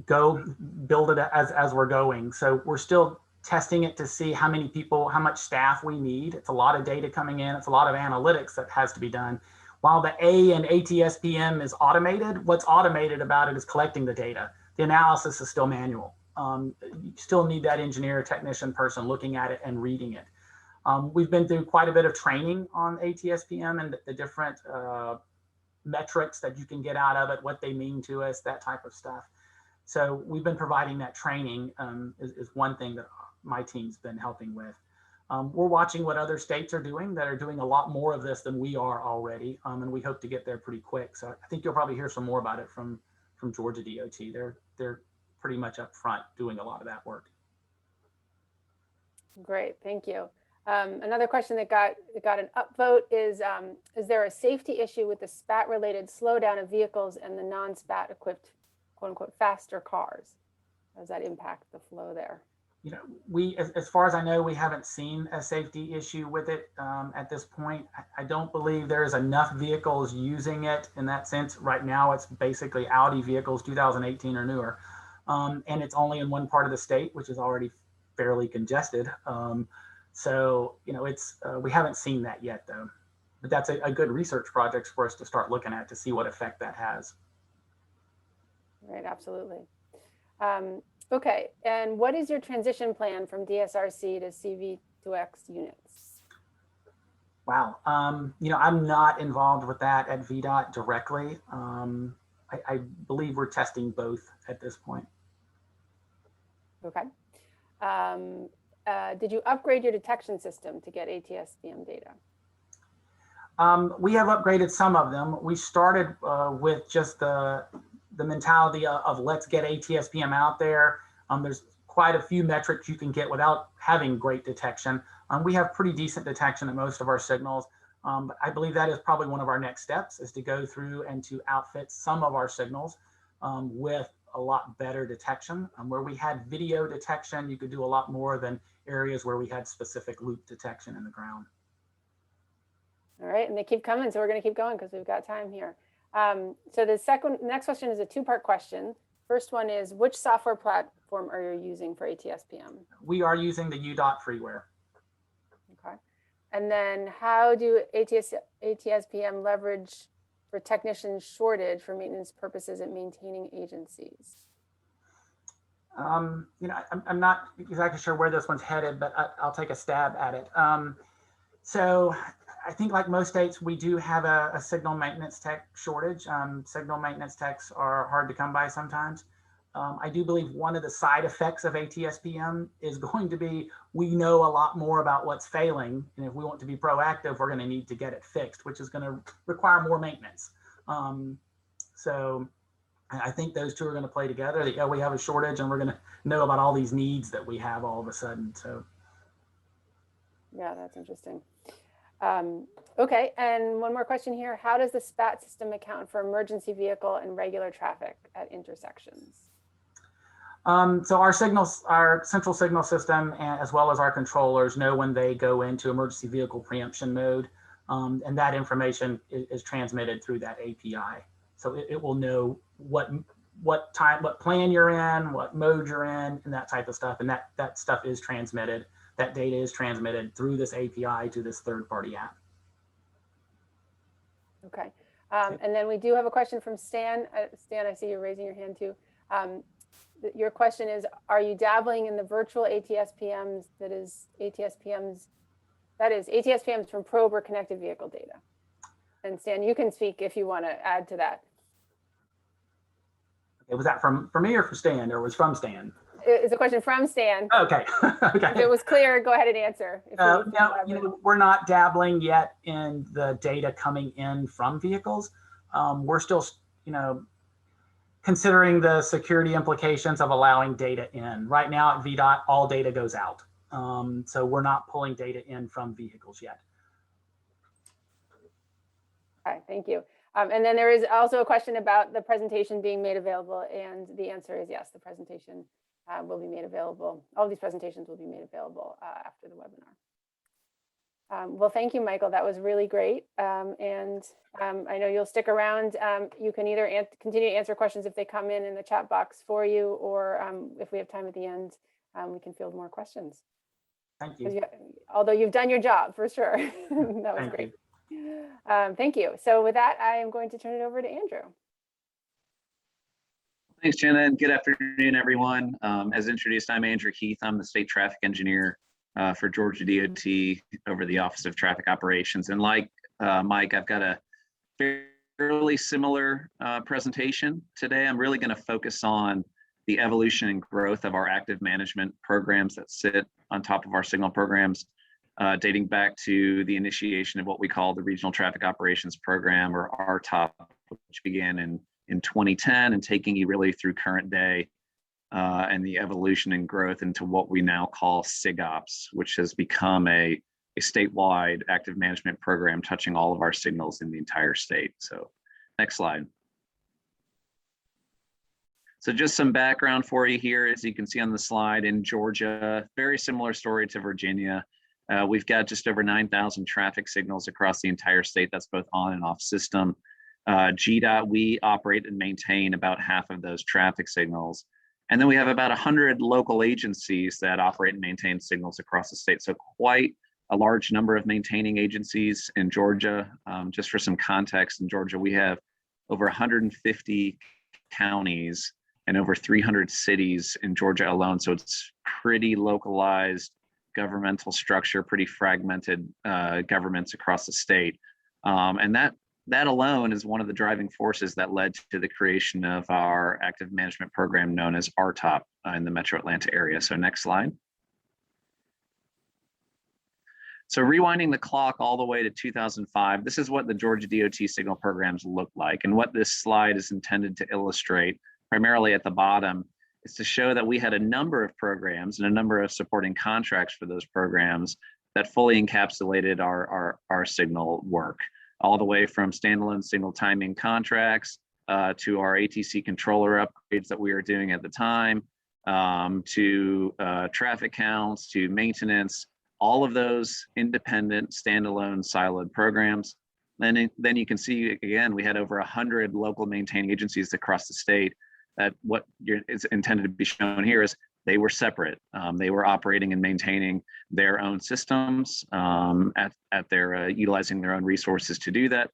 go build it as we're going. So we're still testing it to see how many people, how much staff we need. It's a lot of data coming in. It's a lot of analytics that has to be done. While the A in ATSPM is automated, what's automated about it is collecting the data. The analysis is still manual. You still need that engineer, technician person looking at it and reading it. We've been through quite a bit of training on ATSPM and the different metrics that you can get out of it, what they mean to us, that type of stuff. So we've been providing that training is one thing that my team's been helping with. We're watching what other states are doing that are doing a lot more of this than we are already, and we hope to get there pretty quick. So I think you'll probably hear some more about it from Georgia DOT. They're pretty much up front doing a lot of that work. Great, thank you. Another question that got an upvote is there a safety issue with the SPAT-related slowdown of vehicles and the non-SPAT equipped, quote unquote, faster cars? How does that impact the flow there? You know, as far as I know, we haven't seen a safety issue with it at this point. I don't believe there's enough vehicles using it in that sense. Right now, it's basically Audi vehicles, 2018 or newer. And it's only in one part of the state, which is already fairly congested. So, you know, we haven't seen that yet, though. But that's a good research project for us to start looking at to see what effect that has. Right, absolutely. Okay, and what is your transition plan from Dsrc to CV2X units? Wow, you know, I'm not involved with that at Vdot directly. I believe we're testing both at this point. Okay. Did you upgrade your detection system to get ATSPM data? We have upgraded some of them. We started with just the mentality of let's get ATSPM out there. There's quite a few metrics you can get without having great detection. We have pretty decent detection at most of our signals. But I believe that is probably one of our next steps is to go through and to outfit some of our signals with a lot better detection. Where we had video detection, you could do a lot more than areas where we had specific loop detection in the ground. All right, and they keep coming, so we're going to keep going because we've got time here. So the next question is a two-part question. First one is, which software platform are you using for ATSPM? We are using the Gdot freeware. Okay. And then how do ATSPM leverage for technician shortage for maintenance purposes at maintaining agencies? You know, I'm not exactly sure where this one's headed, but I'll take a stab at it. So I think like most states, we do have a signal maintenance tech shortage. Signal maintenance techs are hard to come by sometimes. I do believe one of the side effects of ATSPM is going to be, we know a lot more about what's failing. And if we want to be proactive, we're going to need to get it fixed, which is going to require more maintenance. So I think those two are going to play together. That, yeah, we have a shortage and we're going to know about all these needs that we have all of a sudden. So. Yeah, that's interesting. Okay, and one more question here. How does the SPAT system account for emergency vehicle and regular traffic at intersections? So our signals, our central signal system, as well as our controllers know when they go into emergency vehicle preemption mode, and that information is transmitted through that API. So it will know what plan you're in, what mode you're in, and that type of stuff. And that stuff is transmitted. That data is transmitted through this API to this third-party app. Okay, and then we do have a question from Stan. Stan, I see you're raising your hand too. Your question is, are you dabbling in the virtual ATSPMs, that is ATSPMs from probe or connected vehicle data? And Stan, you can speak if you want to add to that. Okay, was that from me or for Stan, or was from Stan? It's a question from Stan. Okay. Okay. If it was clear, go ahead and answer. No, you know, we're not dabbling yet in the data coming in from vehicles. We're still considering the security implications of allowing data in. Right now at VDOT, all data goes out. So we're not pulling data in from vehicles yet. Okay, thank you. And then there is also a question about the presentation being made available, and the answer is yes, the presentation will be made available. All these presentations will be made available after the webinar. Well, thank you, Michael. That was really great. And I know you'll stick around. You can either continue to answer questions if they come in the chat box for you, or if we have time at the end, we can field more questions. Thank you. Although you've done your job for sure. That was great. Thank you. So with that, I am going to turn it over to Andrew. Thanks, Jenna, and good afternoon, everyone. As introduced, I'm Andrew Heath. I'm the state traffic engineer for Georgia DOT over the Office of Traffic Operations. And like Mike, I've got a fairly similar presentation today. I'm really going to focus on the evolution and growth of our active management programs that sit on top of our signal programs, dating back to the initiation of what we call the Regional Traffic Operations Program, or Rtop, which began in 2010 and taking you really through current day, and the evolution and growth into what we now call Sigops, which has become a statewide active management program touching all of our signals in the entire state. So next slide. So just some background for you here. As you can see on the slide, in Georgia, very similar story to Virginia. We've got just over 9,000 traffic signals across the entire state. That's both on and off system. Gdot, we operate and maintain about half of those traffic signals. And then we have about 100 local agencies that operate and maintain signals across the state. So quite a large number of maintaining agencies in Georgia. Just for some context, in Georgia, we have over 150 counties and over 300 cities in Georgia alone. So it's pretty localized governmental structure, pretty fragmented governments across the state. And that alone is one of the driving forces that led to the creation of our active management program known as Rtop in the Metro Atlanta area. So next slide. So rewinding the clock all the way to 2005, this is what the Georgia DOT signal programs look like. And what this slide is intended to illustrate, primarily at the bottom, is to show that we had a number of programs and a number of supporting contracts for those programs that fully encapsulated our signal work, all the way from standalone signal timing contracts to our ATC controller upgrades that we were doing at the time, to traffic counts, to maintenance, all of those independent, standalone, siloed programs. Then you can see, again, we had over 100 local maintaining agencies across the state. That what is intended to be shown here is they were separate. They were operating and maintaining their own systems at their utilizing their own resources to do that,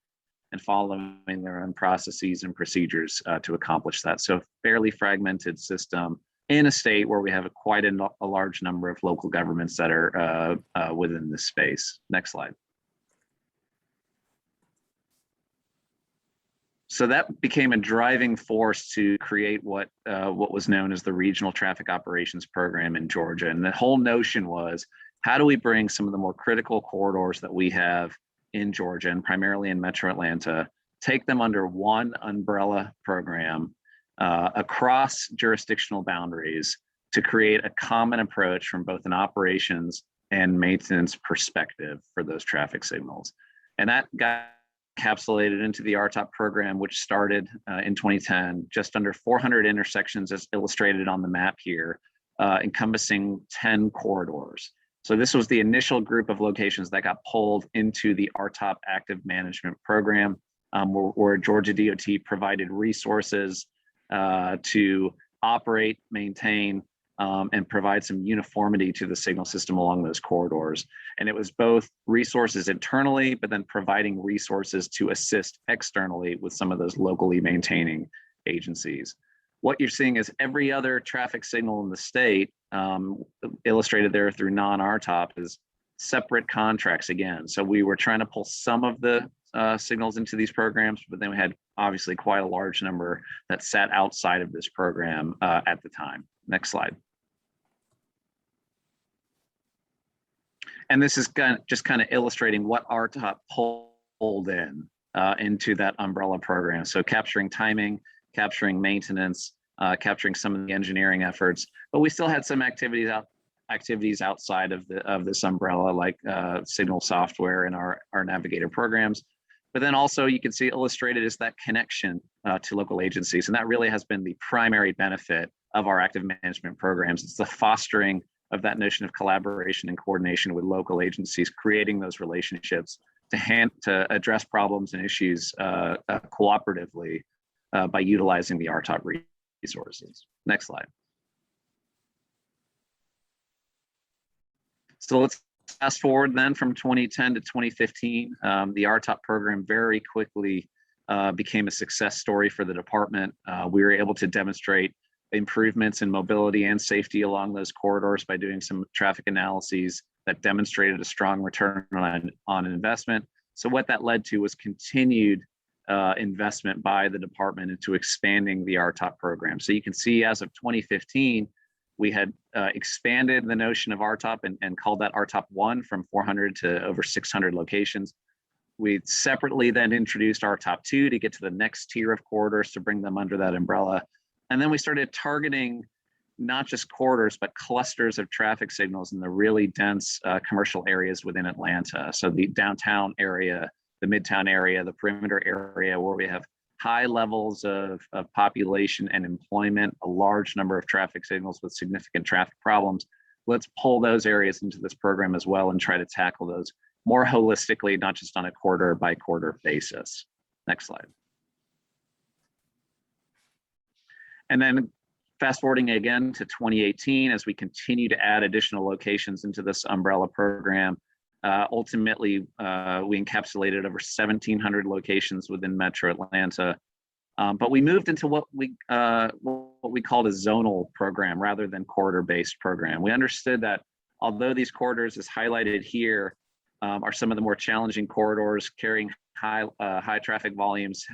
and following their own processes and procedures to accomplish that. So fairly fragmented system in a state where we have quite a large number of local governments that are within this space. Next slide. So that became a driving force to create what was known as the Regional Traffic Operations Program in Georgia. And the whole notion was, how do we bring some of the more critical corridors that we have in Georgia, and primarily in Metro Atlanta, take them under one umbrella program across jurisdictional boundaries to create a common approach from both an operations and maintenance perspective for those traffic signals. And that got encapsulated into the Rtop program, which started in 2010, just under 400 intersections as illustrated on the map here, encompassing 10 corridors. So this was the initial group of locations that got pulled into the Rtop active management program, where Georgia DOT provided resources to operate, maintain, and provide some uniformity to the signal system along those corridors. And it was both resources internally, but then providing resources to assist externally with some of those locally maintaining agencies. What you're seeing is every other traffic signal in the state, illustrated there through non-Rtop, is separate contracts again. So we were trying to pull some of the signals into these programs, but then we had obviously quite a large number that sat outside of this program at the time. Next slide. And this is just kind of illustrating what Rtop pulled in. into that umbrella program. So capturing timing, capturing maintenance, capturing some of the engineering efforts, but we still had some activities outside of this umbrella, like signal software and our Navigator programs. But then also you can see illustrated is that connection to local agencies. And that really has been the primary benefit of our active management programs. It's the fostering of that notion of collaboration and coordination with local agencies, creating those relationships to address problems and issues cooperatively by utilizing the Rtop resources. Next slide. So let's fast forward then from 2010 to 2015. The Rtop program very quickly became a success story for the department. We were able to demonstrate improvements in mobility and safety along those corridors by doing some traffic analyses that demonstrated a strong return on investment. So what that led to was continued investment by the department into expanding the Rtop program. So you can see as of 2015, we had expanded the notion of Rtop and called that Rtop 1 from 400 to over 600 locations. We separately then introduced Rtop 2 to get to the next tier of corridors to bring them under that umbrella. And then we started targeting not just corridors, but clusters of traffic signals in the really dense commercial areas within Atlanta. So the downtown area, the midtown area, the perimeter area, where we have high levels of population and employment, a large number of traffic signals with significant traffic problems. Let's pull those areas into this program as well and try to tackle those more holistically, not just on a quarter by quarter basis. Next slide. And then fast forwarding again to 2018, as we continue to add additional locations into this umbrella program, ultimately, we encapsulated over 1,700 locations within Metro Atlanta. But we moved into what we called a zonal program rather than corridor-based program. We understood that although these corridors, as highlighted here, are some of the more challenging corridors carrying high traffic volumes,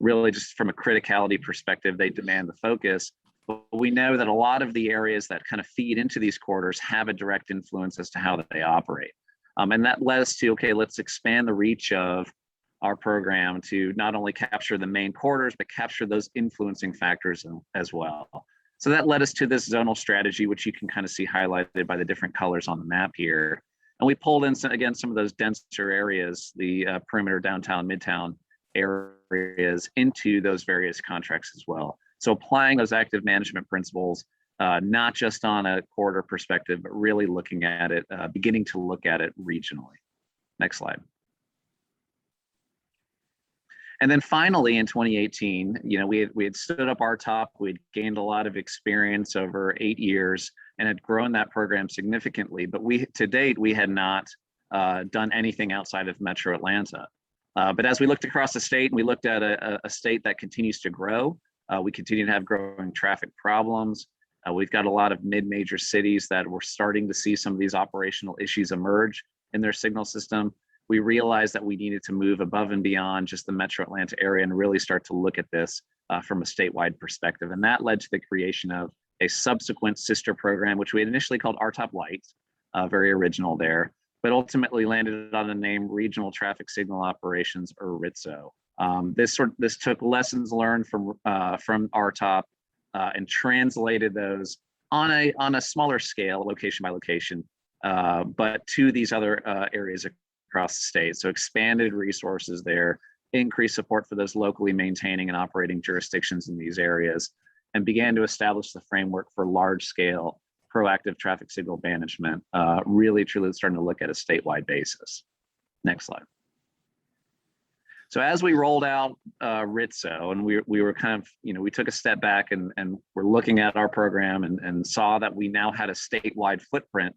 really just from a criticality perspective, they demand the focus. But we know that a lot of the areas that kind of feed into these corridors have a direct influence as to how they operate. And that led us to, okay, let's expand the reach of our program to not only capture the main corridors, but capture those influencing factors as well. So that led us to this zonal strategy, which you can kind of see highlighted by the different colors on the map here. And we pulled in, again, some of those denser areas, the perimeter, downtown, midtown areas into those various contracts as well. So applying those active management principles, not just on a corridor perspective, but really looking at it, beginning to look at it regionally. Next slide. And then finally in 2018, we had stood up Rtop, we'd gained a lot of experience over 8 years and had grown that program significantly, but to date, we had not done anything outside of Metro Atlanta. But as we looked across the state and we looked at a state that continues to grow, we continue to have growing traffic problems. We've got a lot of mid-major cities that we're starting to see some of these operational issues emerge in their signal system. We realized that we needed to move above and beyond just the Metro Atlanta area and really start to look at this from a statewide perspective. And that led to the creation of a subsequent sister program, which we had initially called Rtop Lite, very original there, but ultimately landed on the name Regional Traffic Signal Operations, or RTSO. This took lessons learned from Rtop and translated those on a smaller scale, location by location, but to these other areas across the state. So expanded resources there, increased support for those locally maintaining and operating jurisdictions in these areas, and began to establish the framework for large scale proactive traffic signal management, really truly starting to look at a statewide basis. Next slide. So as we rolled out RTSO, and we were kind of, we took a step back and we're looking at our program and saw that we now had a statewide footprint.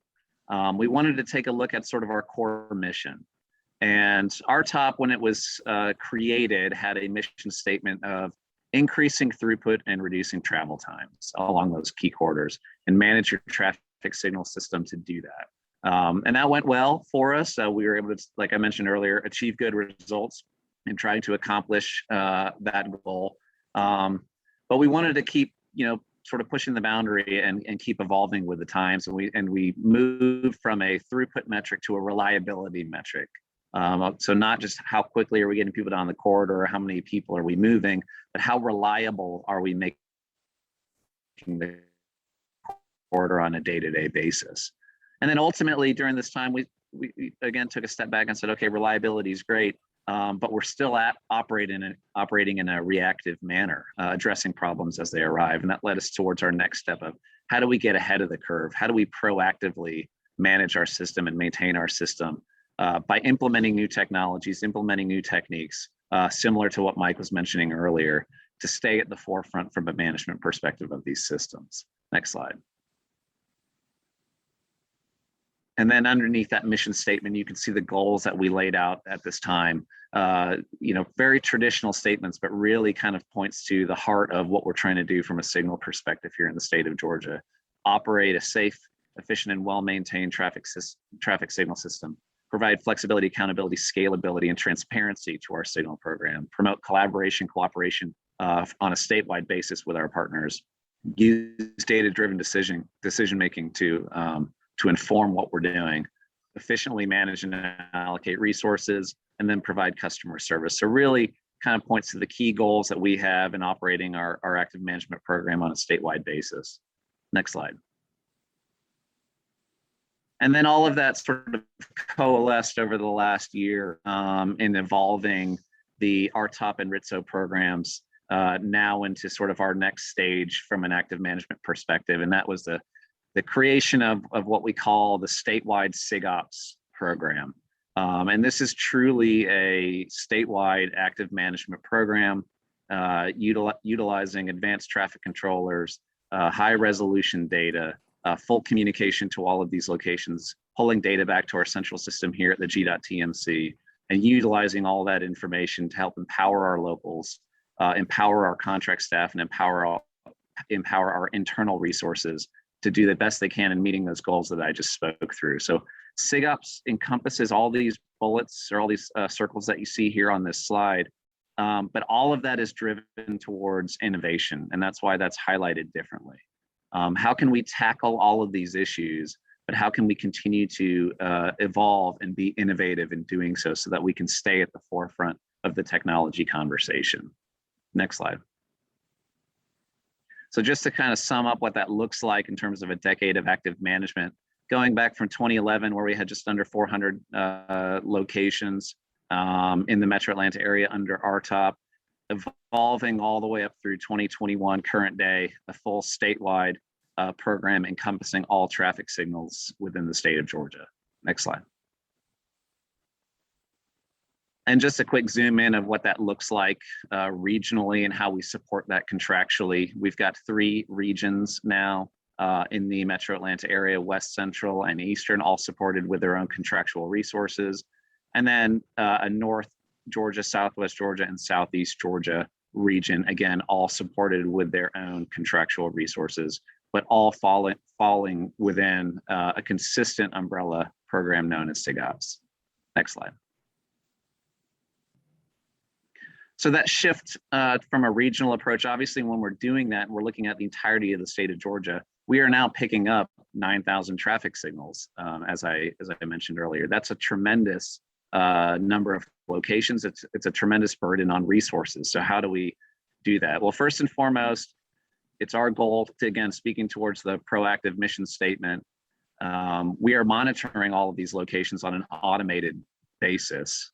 We wanted to take a look at sort of our core mission. And Rtop, when it was created, had a mission statement of increasing throughput and reducing travel times along those key corridors, and manage your traffic signal system to do that. And that went well for us. We were able to, like I mentioned earlier, achieve good results in trying to accomplish that goal. But we wanted to keep, sort of pushing the boundary and keep evolving with the times. And we moved from a throughput metric to a reliability metric. So not just how quickly are we getting people down the corridor, how many people are we moving, but how reliable are we making the corridor on a day-to-day basis. And then ultimately during this time, we again took a step back and said, okay, reliability is great, but we're still operating in a reactive manner, addressing problems as they arrive. And that led us towards our next step of how do we get ahead of the curve? How do we proactively manage our system and maintain our system by implementing new technologies, implementing new techniques, similar to what Mike was mentioning earlier, to stay at the forefront from a management perspective of these systems. Next slide. And then underneath that mission statement, you can see the goals that we laid out at this time. Very traditional statements, but really kind of points to the heart of what we're trying to do from a signal perspective here in the state of Georgia. Operate a safe, efficient, and well-maintained traffic signal system. Provide flexibility, accountability, scalability, and transparency to our signal program. Promote collaboration, cooperation on a statewide basis with our partners. Use data-driven decision-making to inform what we're doing. Efficiently manage and allocate resources, and then provide customer service. So really kind of points to the key goals that we have in operating our active management program on a statewide basis. Next slide. And then all of that sort of coalesced over the last year in evolving the Rtop and Rtop programs now into sort of our next stage from an active management perspective. And that was the creation of what we call the statewide Sig Ops program. And this is truly a statewide active management program utilizing advanced traffic controllers, high resolution data, full communication to all of these locations, pulling data back to our central system here at the Gdot TMC, and utilizing all that information to help empower our locals, empower our contract staff, and empower our internal resources to do the best they can in meeting those goals that I just spoke through. So SigOps encompasses all these bullets or all these circles that you see here on this slide, but all of that is driven towards innovation, and that's why that's highlighted differently. How can we tackle all of these issues, but how can we continue to evolve and be innovative in doing so that we can stay at the forefront of the technology conversation? Next slide. So just to kind of sum up what that looks like in terms of a decade of active management, going back from 2011, where we had just under 400 locations in the Metro Atlanta area under Rtop, evolving all the way up through 2021, current day, a full statewide program encompassing all traffic signals within the state of Georgia. Next slide. And just a quick zoom in of what that looks like regionally and how we support that contractually. We've got 3 regions now in the Metro Atlanta area, West, Central, and Eastern, all supported with their own contractual resources. And then a North Georgia, Southwest Georgia, and Southeast Georgia region, again, all supported with their own contractual resources, but all falling within a consistent umbrella program known as Sigops. Next slide. So that shift from a regional approach, obviously when we're doing that, we're looking at the entirety of the state of Georgia. We are now picking up 9,000 traffic signals, as I mentioned earlier. That's a tremendous number of locations. It's a tremendous burden on resources. So how do we do that? Well, first and foremost, it's our goal to, again, speaking towards the proactive mission statement, we are monitoring all of these locations on an automated basis.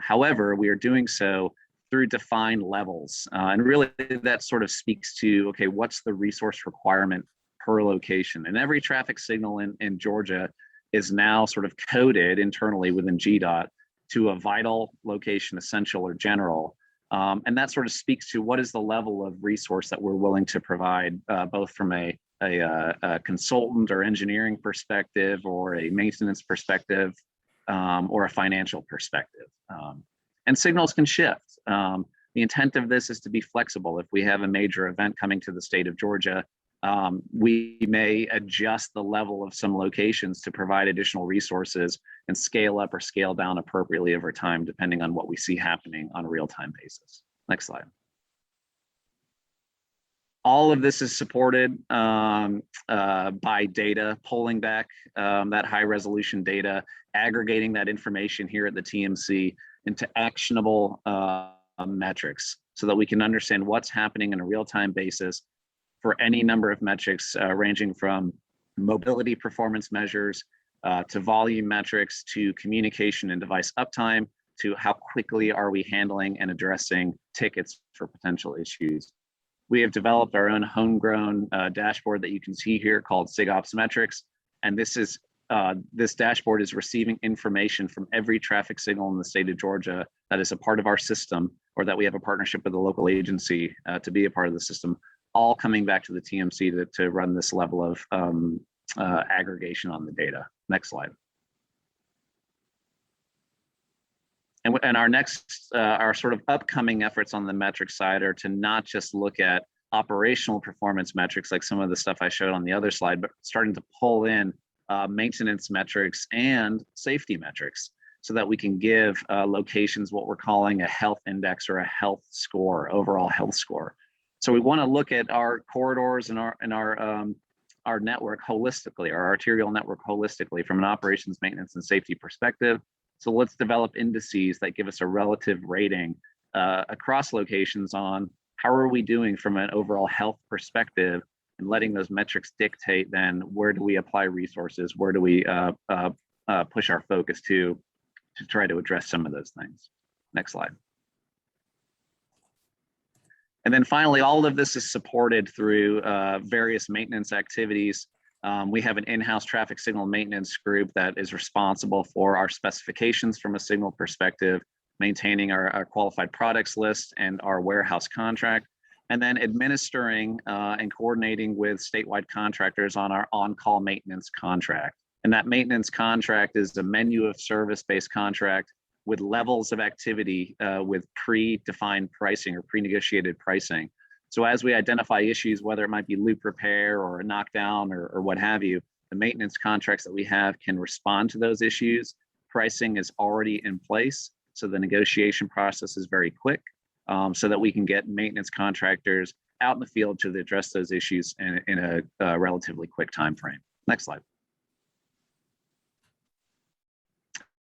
However, we are doing so through defined levels. And really that sort of speaks to, okay, what's the resource requirement per location? And every traffic signal in Georgia is now sort of coded internally within Gdot to a vital, location, essential, or general. And that sort of speaks to what is the level of resource that we're willing to provide, both from a consultant or engineering perspective, or a maintenance perspective, or a financial perspective. And signals can shift. The intent of this is to be flexible. If we have a major event coming to the state of Georgia, we may adjust the level of some locations to provide additional resources and scale up or scale down appropriately over time, depending on what we see happening on a real-time basis. Next slide. All of this is supported by data, pulling back that high resolution data, aggregating that information here at the TMC into actionable metrics so that we can understand what's happening in a real-time basis for any number of metrics ranging from mobility performance measures to volume metrics to communication and device uptime to how quickly are we handling and addressing tickets for potential issues. We have developed our own homegrown dashboard that you can see here called Sig Ops Metrics. And this dashboard is receiving information from every traffic signal in the state of Georgia that is a part of our system, or that we have a partnership with a local agency to be a part of the system, all coming back to the TMC to run this level of aggregation on the data. Next slide. And our next, our sort of upcoming efforts on the metric side are to not just look at operational performance metrics like some of the stuff I showed on the other slide, but starting to pull in maintenance metrics and safety metrics so that we can give locations what we're calling a health index or a health score, overall health score. So we want to look at our corridors and our network holistically, our arterial network holistically from an operations, maintenance, and safety perspective. So let's develop indices that give us a relative rating across locations on how are we doing from an overall health perspective, and letting those metrics dictate then where do we apply resources, where do we push our focus to try to address some of those things. Next slide. And then finally, all of this is supported through various maintenance activities. We have an in-house traffic signal maintenance group that is responsible for our specifications from a signal perspective, maintaining our qualified products list and our warehouse contract, and then administering and coordinating with statewide contractors on our on-call maintenance contract. And that maintenance contract is a menu of service-based contract with levels of activity with pre-defined pricing or pre-negotiated pricing. So as we identify issues, whether it might be loop repair or a knockdown or what have you, the maintenance contracts that we have can respond to those issues. Pricing is already in place, so the negotiation process is very quick, so that we can get maintenance contractors out in the field to address those issues in a relatively quick time frame. Next slide.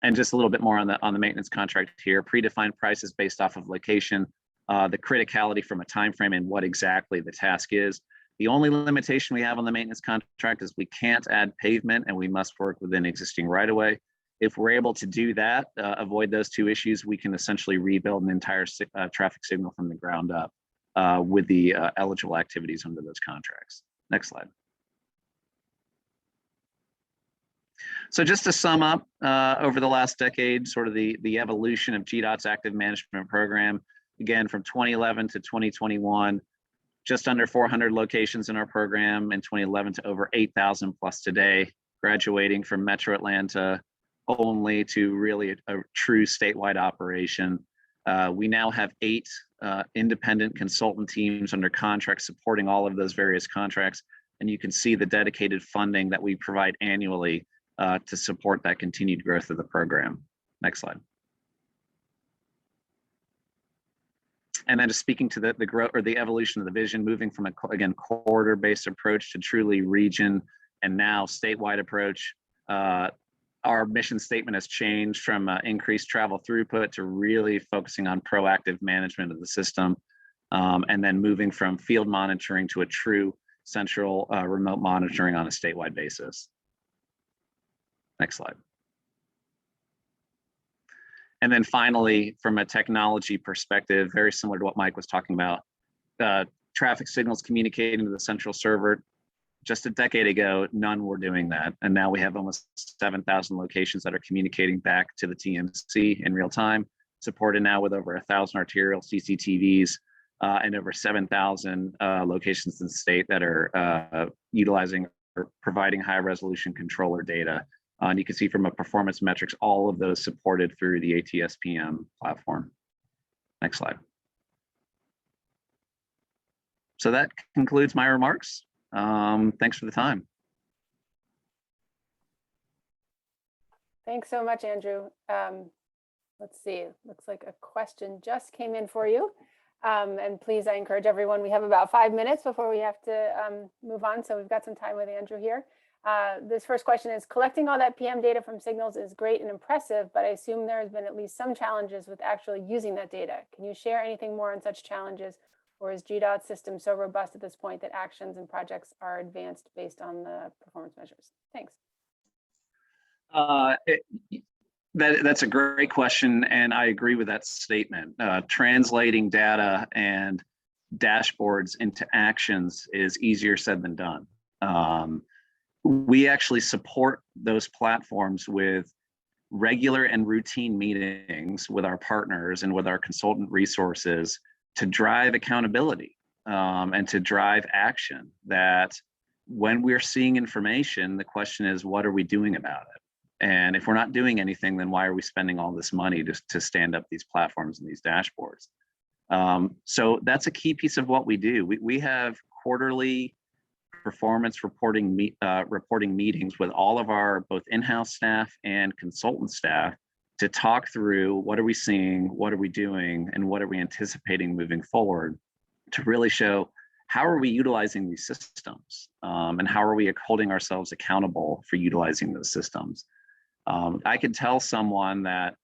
And just a little bit more on the maintenance contract here. Predefined prices based off of location, the criticality from a time frame and what exactly the task is. The only limitation we have on the maintenance contract is we can't add pavement and we must work within existing right-of-way. If we're able to do that, avoid those two issues, we can essentially rebuild an entire traffic signal from the ground up with the eligible activities under those contracts. Next slide. So just to sum up, over the last decade, sort of the evolution of Gdot's active management program, again, from 2011 to 2021, just under 400 locations in our program, in 2011 to over 8,000 plus today, graduating from Metro Atlanta only to really a true statewide operation. We now have 8 independent consultant teams under contract supporting all of those various contracts. And you can see the dedicated funding that we provide annually to support that continued growth of the program. Next slide. And then just speaking to the growth or the evolution of the vision, moving from again, corridor-based approach to truly region and now statewide approach. Our mission statement has changed from increased travel throughput to really focusing on proactive management of the system. And then moving from field monitoring to a true central remote monitoring on a statewide basis. Next slide. And then finally, from a technology perspective, very similar to what Mike was talking about, traffic signals communicating to the central server. Just a decade ago, none were doing that. And now we have almost 7,000 locations that are communicating back to the TMC in real time, supported now with over 1,000 arterial CCTVs and over 7,000 locations in the state that are utilizing or providing high resolution controller data. And you can see from a performance metrics, all of those supported through the Atspm platform. Next slide. So that concludes my remarks. Thanks for the time. Thanks so much, Andrew. Let's see, looks like a question just came in for you. And please, I encourage everyone, we have about 5 minutes before we have to move on. So we've got some time with Andrew here. This first question is, collecting all that PM data from signals is great and impressive, but I assume there has been at least some challenges with actually using that data. Can you share anything more on such challenges? Or is Gdot's system so robust at this point that actions and projects are advanced based on the performance measures? Thanks. That's a great question, and I agree with that statement. Translating data and dashboards into actions is easier said than done. We actually support those platforms with regular and routine meetings with our partners and with our consultant resources to drive accountability and to drive action. That when we're seeing information, the question is, what are we doing about it? And if we're not doing anything, then why are we spending all this money to stand up these platforms and these dashboards? So that's a key piece of what we do. We have quarterly performance reporting meetings with all of our both in-house staff and consultant staff to talk through what are we seeing, what are we doing, and what are we anticipating moving forward, to really show how are we utilizing these systems and how are we holding ourselves accountable for utilizing those systems. I could tell someone that,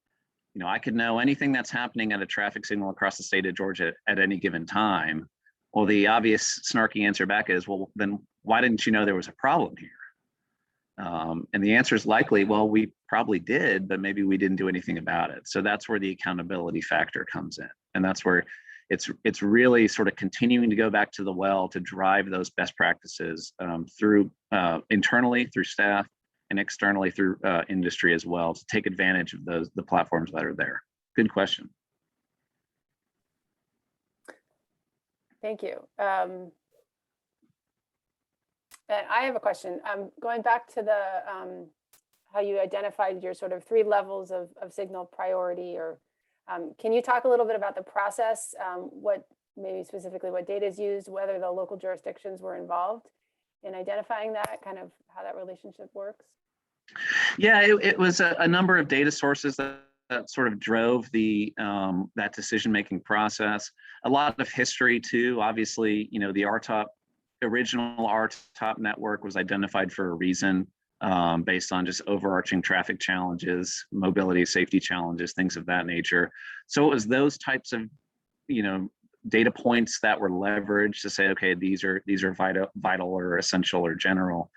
I could know anything that's happening at a traffic signal across the state of Georgia at any given time. Well, the obvious snarky answer back is, well, then why didn't you know there was a problem here? And the answer is likely, well, we probably did, but maybe we didn't do anything about it. So that's where the accountability factor comes in. And that's where it's really sort of continuing to go back to the well to drive those best practices through internally through staff and externally through industry as well, to take advantage of the platforms that are there. Good question. Thank you. And I have a question. Going back to the how you identified your sort of 3 levels of signal priority, or can you talk a little bit about the process, what maybe specifically what data is used, whether the local jurisdictions were involved in identifying that, kind of how that relationship works? Yeah, it was a number of data sources that sort of drove the that decision-making process. A lot of history too. Obviously, the Rtop, original Rtop network was identified for a reason, based on just overarching traffic challenges, mobility, safety challenges, things of that nature. So it was those types of, data points that were leveraged to say, okay, these are vital or essential or general.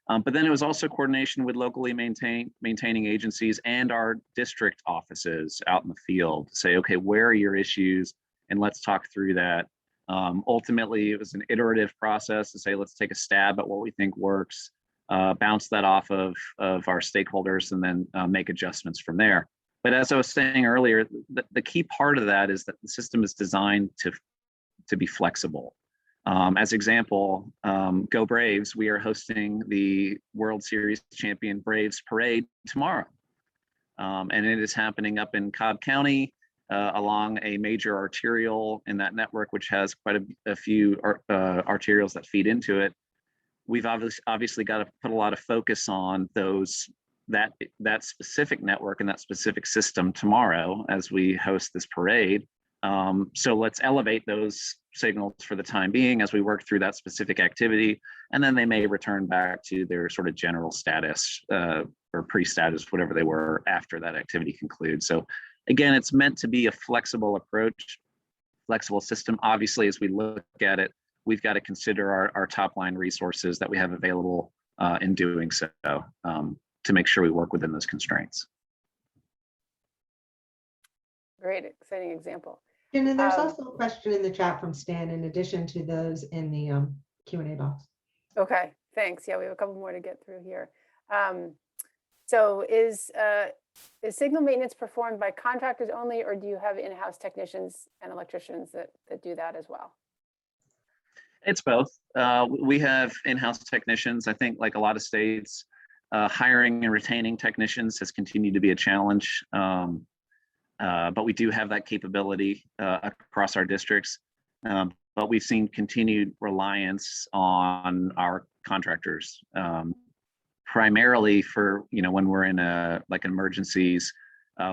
But then it was also coordination with locally maintaining agencies and our district offices out in the field to say, okay, where are your issues? And let's talk through that. Ultimately, it was an iterative process to say, let's take a stab at what we think works, bounce that off of our stakeholders, and then make adjustments from there. But as I was saying earlier, the key part of that is that the system is designed to be flexible. As example, go Braves, we are hosting the World Series champion Braves parade tomorrow. And it is happening up in Cobb County along a major arterial in that network, which has quite a few arterials that feed into it. We've obviously got to put a lot of focus on that specific network and that specific system tomorrow as we host this parade. So let's elevate those signals for the time being as we work through that specific activity, and then they may return back to their sort of general status or pre-status, whatever they were after that activity concludes. So again, it's meant to be a flexible approach, flexible system. Obviously, as we look at it, we've got to consider our top line resources that we have available in doing so to make sure we work within those constraints. Great, exciting example. And then there's also a question in the chat from Stan, in addition to those in the Q&A box. Okay, thanks. Yeah, we have a couple more to get through here. So is signal maintenance performed by contractors only, or do you have in-house technicians and electricians that do that as well? It's both. We have in-house technicians. I think, like a lot of states, hiring and retaining technicians has continued to be a challenge. But we do have that capability across our districts. But we've seen continued reliance on our contractors, primarily for, when we're in like emergencies,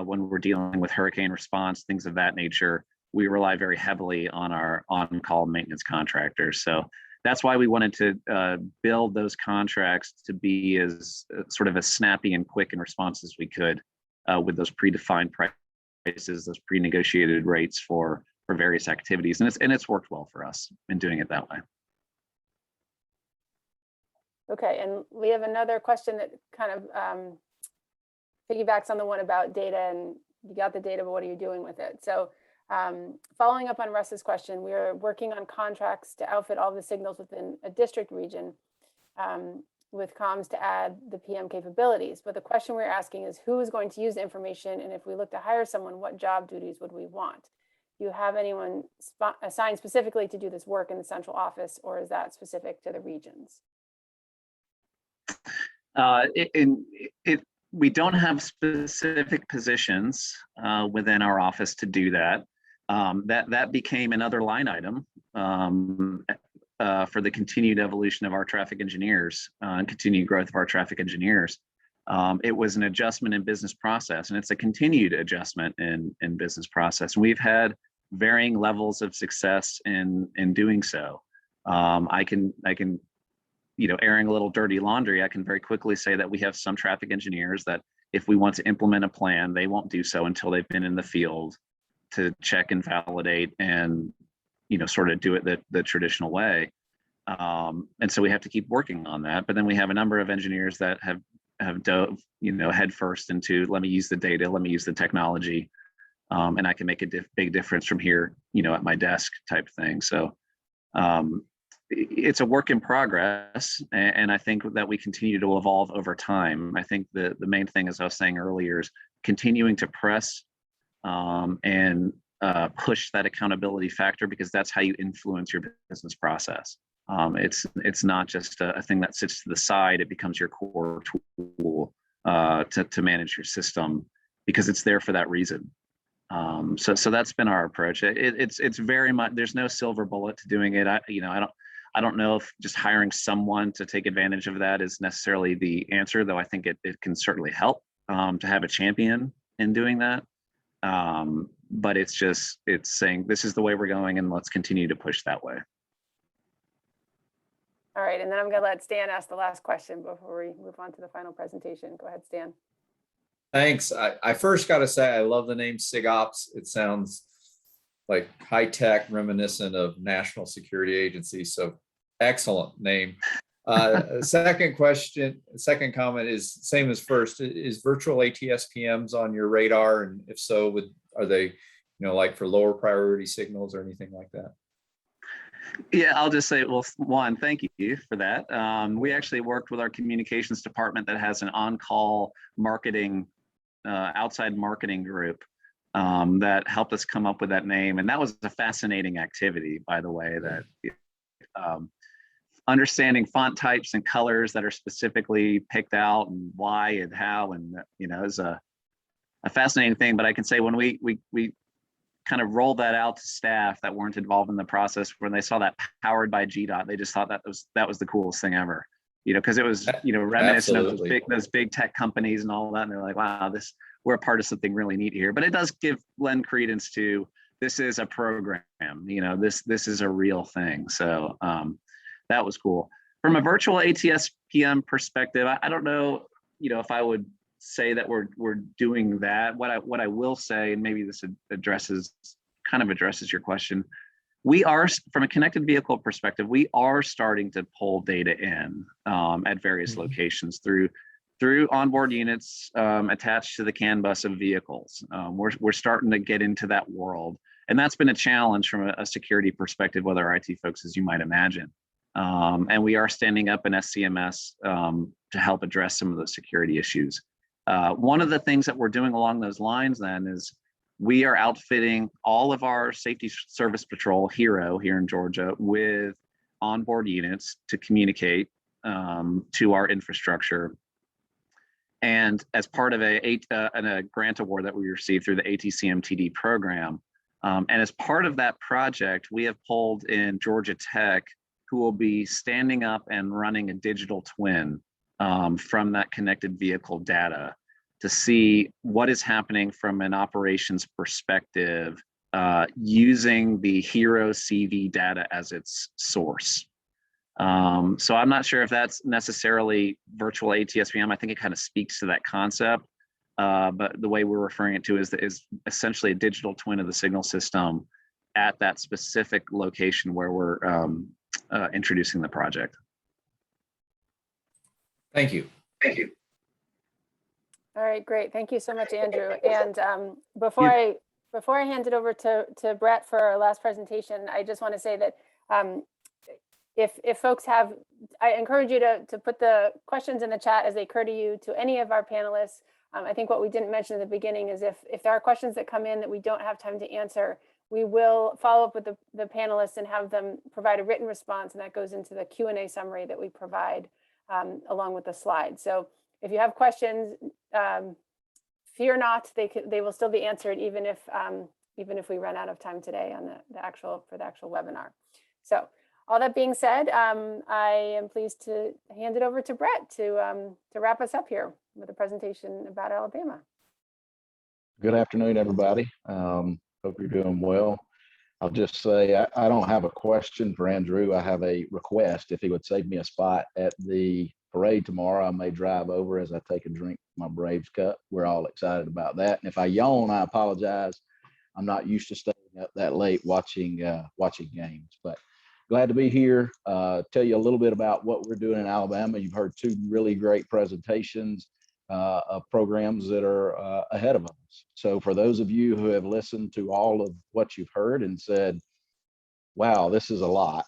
when we're dealing with hurricane response, things of that nature. we rely very heavily on our on-call maintenance contractors. So that's why we wanted to build those contracts to be as sort of as snappy and quick in response as we could with those predefined prices, those pre-negotiated rates for various activities. And it's worked well for us in doing it that way. Okay, and we have another question that kind of piggybacks on the one about data, and you got the data, but what are you doing with it? So following up on Russ's question, we are working on contracts to outfit all the signals within a district region with comms to add the PM capabilities. But the question we're asking is who is going to use the information? And if we look to hire someone, what job duties would we want? Do you have anyone assigned specifically to do this work in the central office, or is that specific to the regions? We don't have specific positions within our office to do that. That became another line item for the continued evolution of our traffic engineers and continued growth of our traffic engineers. It was an adjustment in business process, and it's a continued adjustment in business process. And we've had varying levels of success in doing so. I can, airing a little dirty laundry, I can very quickly say that we have some traffic engineers that if we want to implement a plan, they won't do so until they've been in the field to check and validate and, sort of do it the traditional way. And so we have to keep working on that. But then we have a number of engineers that have dove, headfirst into, let me use the data, let me use the technology, and I can make a big difference from here, at my desk type thing. So it's a work in progress, and I think that we continue to evolve over time. I think the main thing, as I was saying earlier, is continuing to press and push that accountability factor, because that's how you influence your business process. It's not just a thing that sits to the side. It becomes your core tool to manage your system, because it's there for that reason. So that's been our approach. It's very much, there's no silver bullet to doing it. I don't know if just hiring someone to take advantage of that is necessarily the answer, though I think it can certainly help to have a champion in doing that. But it's saying this is the way we're going, and let's continue to push that way. All right, and then I'm going to let Stan ask the last question before we move on to the final presentation. Go ahead, Stan. Thanks. I first got to say, I love the name Sigops. It sounds like high-tech, reminiscent of national security agencies. So excellent name. Second comment is same as first. Is virtual ATSPMs on your radar? And if so, are they, like for lower priority signals or anything like that? Yeah, I'll just say, well, one, thank you for that. We actually worked with our communications department that has an on-call marketing, outside marketing group that helped us come up with that name. And that was a fascinating activity, by the way, that understanding font types and colors that are specifically picked out and why and how, and is a fascinating thing. But I can say when we kind of rolled that out to staff that weren't involved in the process, when they saw that powered by Gdot, they just thought that was the coolest thing ever, because it was, reminiscent Absolutely. of those big tech companies and all that. And they're like, wow, we're a part of something really neat here. But it does lend credence to, this is a program, this is a real thing. So that was cool. From a virtual ATSPM perspective, I don't know, if I would say that we're doing that. What I will say, and maybe this addresses your question, we are, from a connected vehicle perspective, we are starting to pull data in at various locations through onboard units attached to the CAN bus of vehicles. We're starting to get into that world, and that's been a challenge from a security perspective with our IT folks, as you might imagine. And we are standing up an SCMS to help address some of those security issues. One of the things that we're doing along those lines then is we are outfitting all of our safety service patrol HERO here in Georgia with onboard units to communicate to our infrastructure. And as part of a grant award that we received through the ATCMTD program, and as part of that project, we have pulled in Georgia Tech, who will be standing up and running a digital twin from that connected vehicle data to see what is happening from an operations perspective using the Hero CV data as its source. So I'm not sure if that's necessarily virtual ATSPM. I think it kind of speaks to that concept. But the way we're referring it to is essentially a digital twin of the signal system at that specific location where we're introducing the project. Thank you. Thank you. All right, great. Thank you so much, Andrew. And before I hand it over to Brett for our last presentation, I just want to say that if folks have, I encourage you to put the questions in the chat as they occur to you to any of our panelists. I think what we didn't mention at the beginning is if there are questions that come in that we don't have time to answer, we will follow up with the panelists and have them provide a written response, and that goes into the Q&A summary that we provide along with the slides. So if you have questions, fear not, they will still be answered even if we run out of time today on the actual webinar. So all that being said, I am pleased to hand it over to Brett to wrap us up here with a presentation about Alabama. Good afternoon, everybody. Hope you're doing well. I'll just say I don't have a question for Andrew. I have a request. If he would save me a spot at the parade tomorrow, I may drive over as I take a drink from my Braves cup. We're all excited about that. And if I yawn, I apologize. I'm not used to staying up that late watching games, but glad to be here. Tell you a little bit about what we're doing in Alabama. You've heard two really great presentations of programs that are ahead of us. So for those of you who have listened to all of what you've heard and said, wow, this is a lot.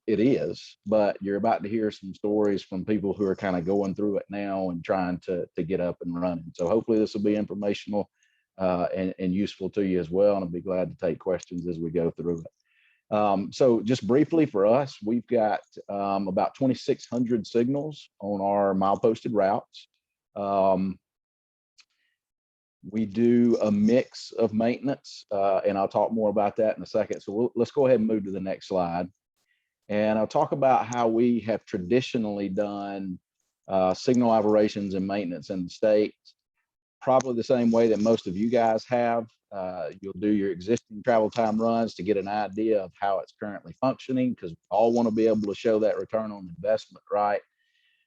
It is, but you're about to hear some stories from people who are kind of going through it now and trying to get up and running. So hopefully this will be informational and useful to you as well. And I'll be glad to take questions as we go through it. So just briefly for us, we've got about 2,600 signals on our mile-posted routes. We do a mix of maintenance, and I'll talk more about that in a second. So let's go ahead and move to the next slide. And I'll talk about how we have traditionally done signal operations and maintenance in the state, probably the same way that most of you guys have. You'll do your existing travel time runs to get an idea of how it's currently functioning, because we all want to be able to show that return on investment, right?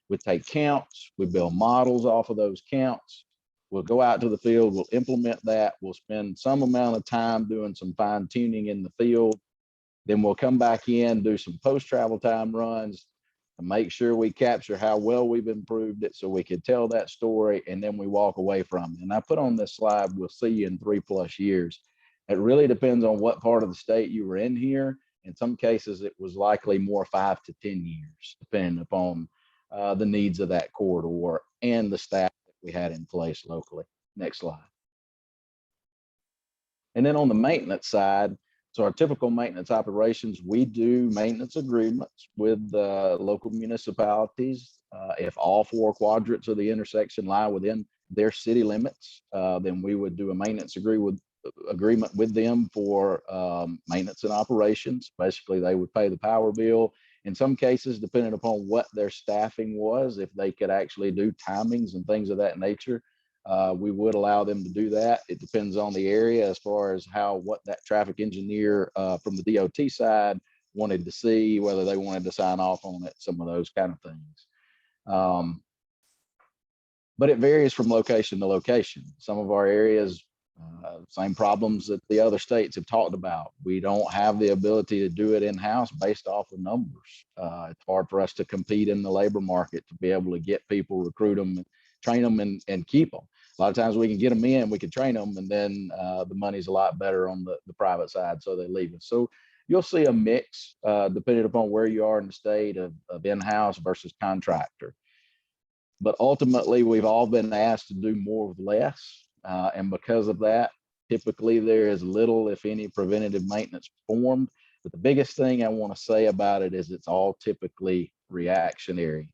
We take counts, we build models off of those counts. We'll go out to the field, we'll implement that. We'll spend some amount of time doing some fine tuning in the field. Then we'll come back in, do some post-travel time runs to make sure we capture how well we've improved it so we can tell that story, and then we walk away from it. And I put on this slide, we'll see you in 3+ years. It really depends on what part of the state you were in here. In some cases, it was likely more 5 to 10 years, depending upon the needs of that corridor and the staff that we had in place locally. Next slide. And then on the maintenance side, so our typical maintenance operations, we do maintenance agreements with local municipalities. If all 4 quadrants of the intersection lie within their city limits, then we would do a maintenance agreement with them for maintenance and operations. Basically, they would pay the power bill. In some cases, depending upon what their staffing was, if they could actually do timings and things of that nature, we would allow them to do that. It depends on the area as far as what that traffic engineer from the DOT side wanted to see, whether they wanted to sign off on it, some of those kind of things. But it varies from location to location. Some of our areas, same problems that the other states have talked about. We don't have the ability to do it in-house based off of numbers. It's hard for us to compete in the labor market to be able to get people, recruit them, train them, and keep them. A lot of times we can get them in, we can train them, and then the money's a lot better on the private side, so they leave us. So you'll see a mix depending upon where you are in the state of in-house versus contractor. But ultimately, we've all been asked to do more with less. And because of that, typically there is little, if any, preventative maintenance performed. But the biggest thing I want to say about it is it's all typically reactionary.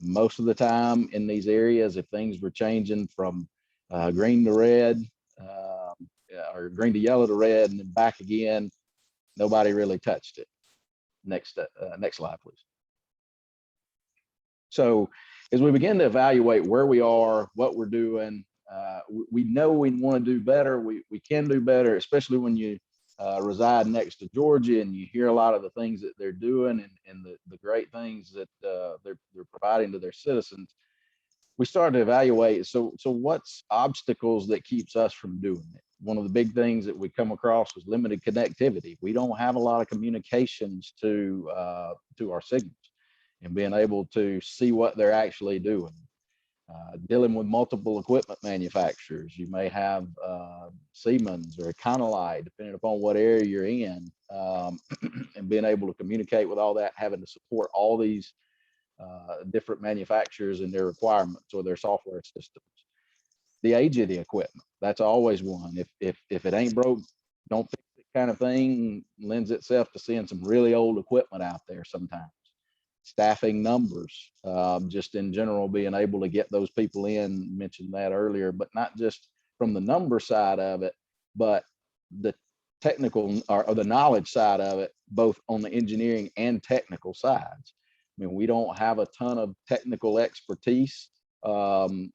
Most of the time in these areas, if things were changing from green to red or green to yellow to red and then back again, nobody really touched it. Next slide, please. So as we begin to evaluate where we are, what we're doing, we know we want to do better. We can do better, especially when you reside next to Georgia and you hear a lot of the things that they're doing and the great things that they're providing to their citizens. We started to evaluate, so what's obstacles that keeps us from doing it? One of the big things that we come across is limited connectivity. We don't have a lot of communications to our signals and being able to see what they're actually doing. Dealing with multiple equipment manufacturers. You may have Siemens or Econolite, depending upon what area you're in, and being able to communicate with all that, having to support all these different manufacturers and their requirements or their software systems. The age of the equipment, that's always one. If it ain't broke, don't fix it kind of thing lends itself to seeing some really old equipment out there sometimes. Staffing numbers, just in general, being able to get those people in, mentioned that earlier, but not just from the number side of it, but the technical or the knowledge side of it, both on the engineering and technical sides. I mean, we don't have a ton of technical expertise, engineering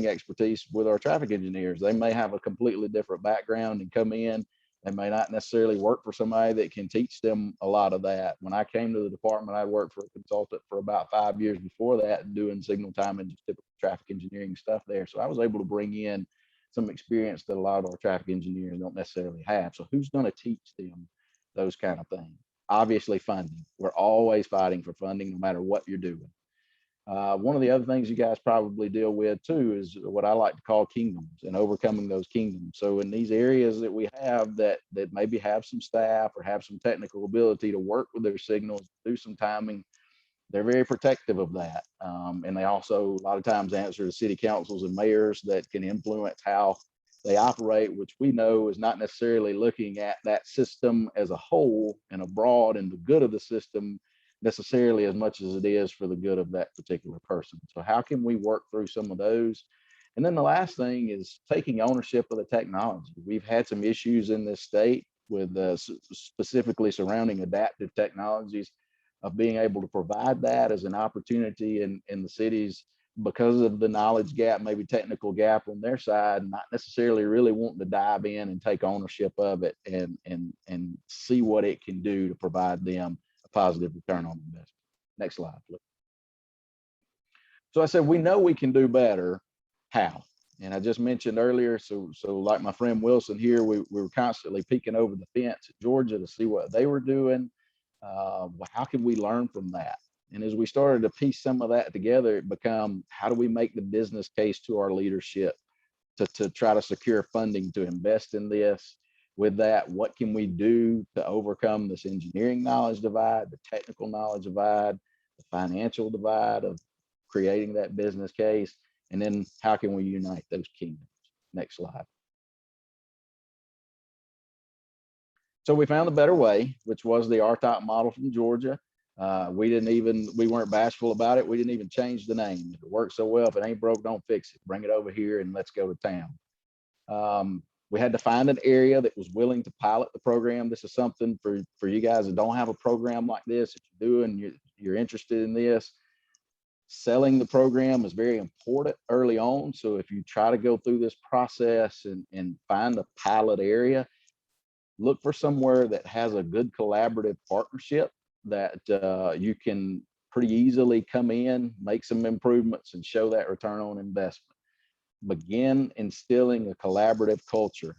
expertise with our traffic engineers. They may have a completely different background and come in. They may not necessarily work for somebody that can teach them a lot of that. When I came to the department, I worked for a consultant for about 5 years before that, doing signal time and just typical traffic engineering stuff there. So I was able to bring in some experience that a lot of our traffic engineers don't necessarily have. So who's going to teach them those kind of things? Obviously funding. We're always fighting for funding no matter what you're doing. One of the other things you guys probably deal with too is what I like to call kingdoms and overcoming those kingdoms. So in these areas that we have that maybe have some staff or have some technical ability to work with their signals, do some timing, they're very protective of that. And they also a lot of times answer to city councils and mayors that can influence how they operate, which we know is not necessarily looking at that system as a whole and abroad and the good of the system necessarily as much as it is for the good of that particular person. So how can we work through some of those? And then the last thing is taking ownership of the technology. We've had some issues in this state with specifically surrounding adaptive technologies, of being able to provide that as an opportunity in the cities because of the knowledge gap, maybe technical gap on their side, not necessarily really wanting to dive in and take ownership of it and see what it can do to provide them a positive return on investment. Next slide, please. So I said, we know we can do better. How? And I just mentioned earlier, so like my friend Wilson here, we were constantly peeking over the fence at Georgia to see what they were doing. How can we learn from that? And as we started to piece some of that together, it became, how do we make the business case to our leadership to try to secure funding to invest in this? With that, what can we do to overcome this engineering knowledge divide, the technical knowledge divide, the financial divide of creating that business case? And then how can we unite those kingdoms? Next slide. So we found a better way, which was the Rtop model from Georgia. We weren't bashful about it. We didn't even change the name. If it works so well, if it ain't broke, don't fix it. Bring it over here and let's go to town. We had to find an area that was willing to pilot the program. This is something for you guys that don't have a program like this, if you do and you're interested in this. Selling the program is very important early on. So if you try to go through this process and find a pilot area, look for somewhere that has a good collaborative partnership that you can pretty easily come in, make some improvements and show that return on investment. Begin instilling a collaborative culture.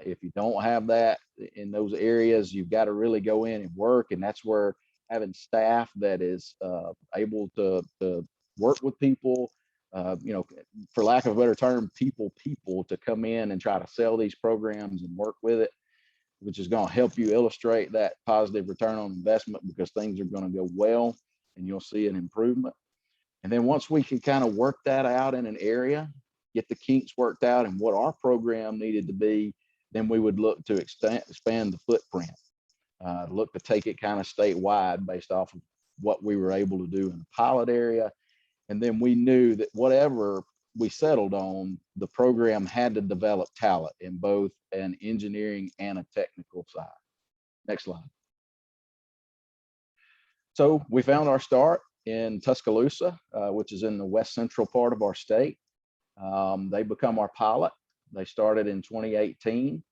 If you don't have that in those areas, you've got to really go in and work. And that's where having staff that is able to work with people, for lack of a better term, people to come in and try to sell these programs and work with it, which is going to help you illustrate that positive return on investment because things are going to go well and you'll see an improvement. And then once we can kind of work that out in an area, get the kinks worked out and what our program needed to be, then we would look to expand the footprint, look to take it kind of statewide based off of what we were able to do in the pilot area. And then we knew that whatever we settled on, the program had to develop talent in both an engineering and a technical side. Next slide. So we found our start in Tuscaloosa, which is in the west central part of our state. They become our pilot. They started in 2018.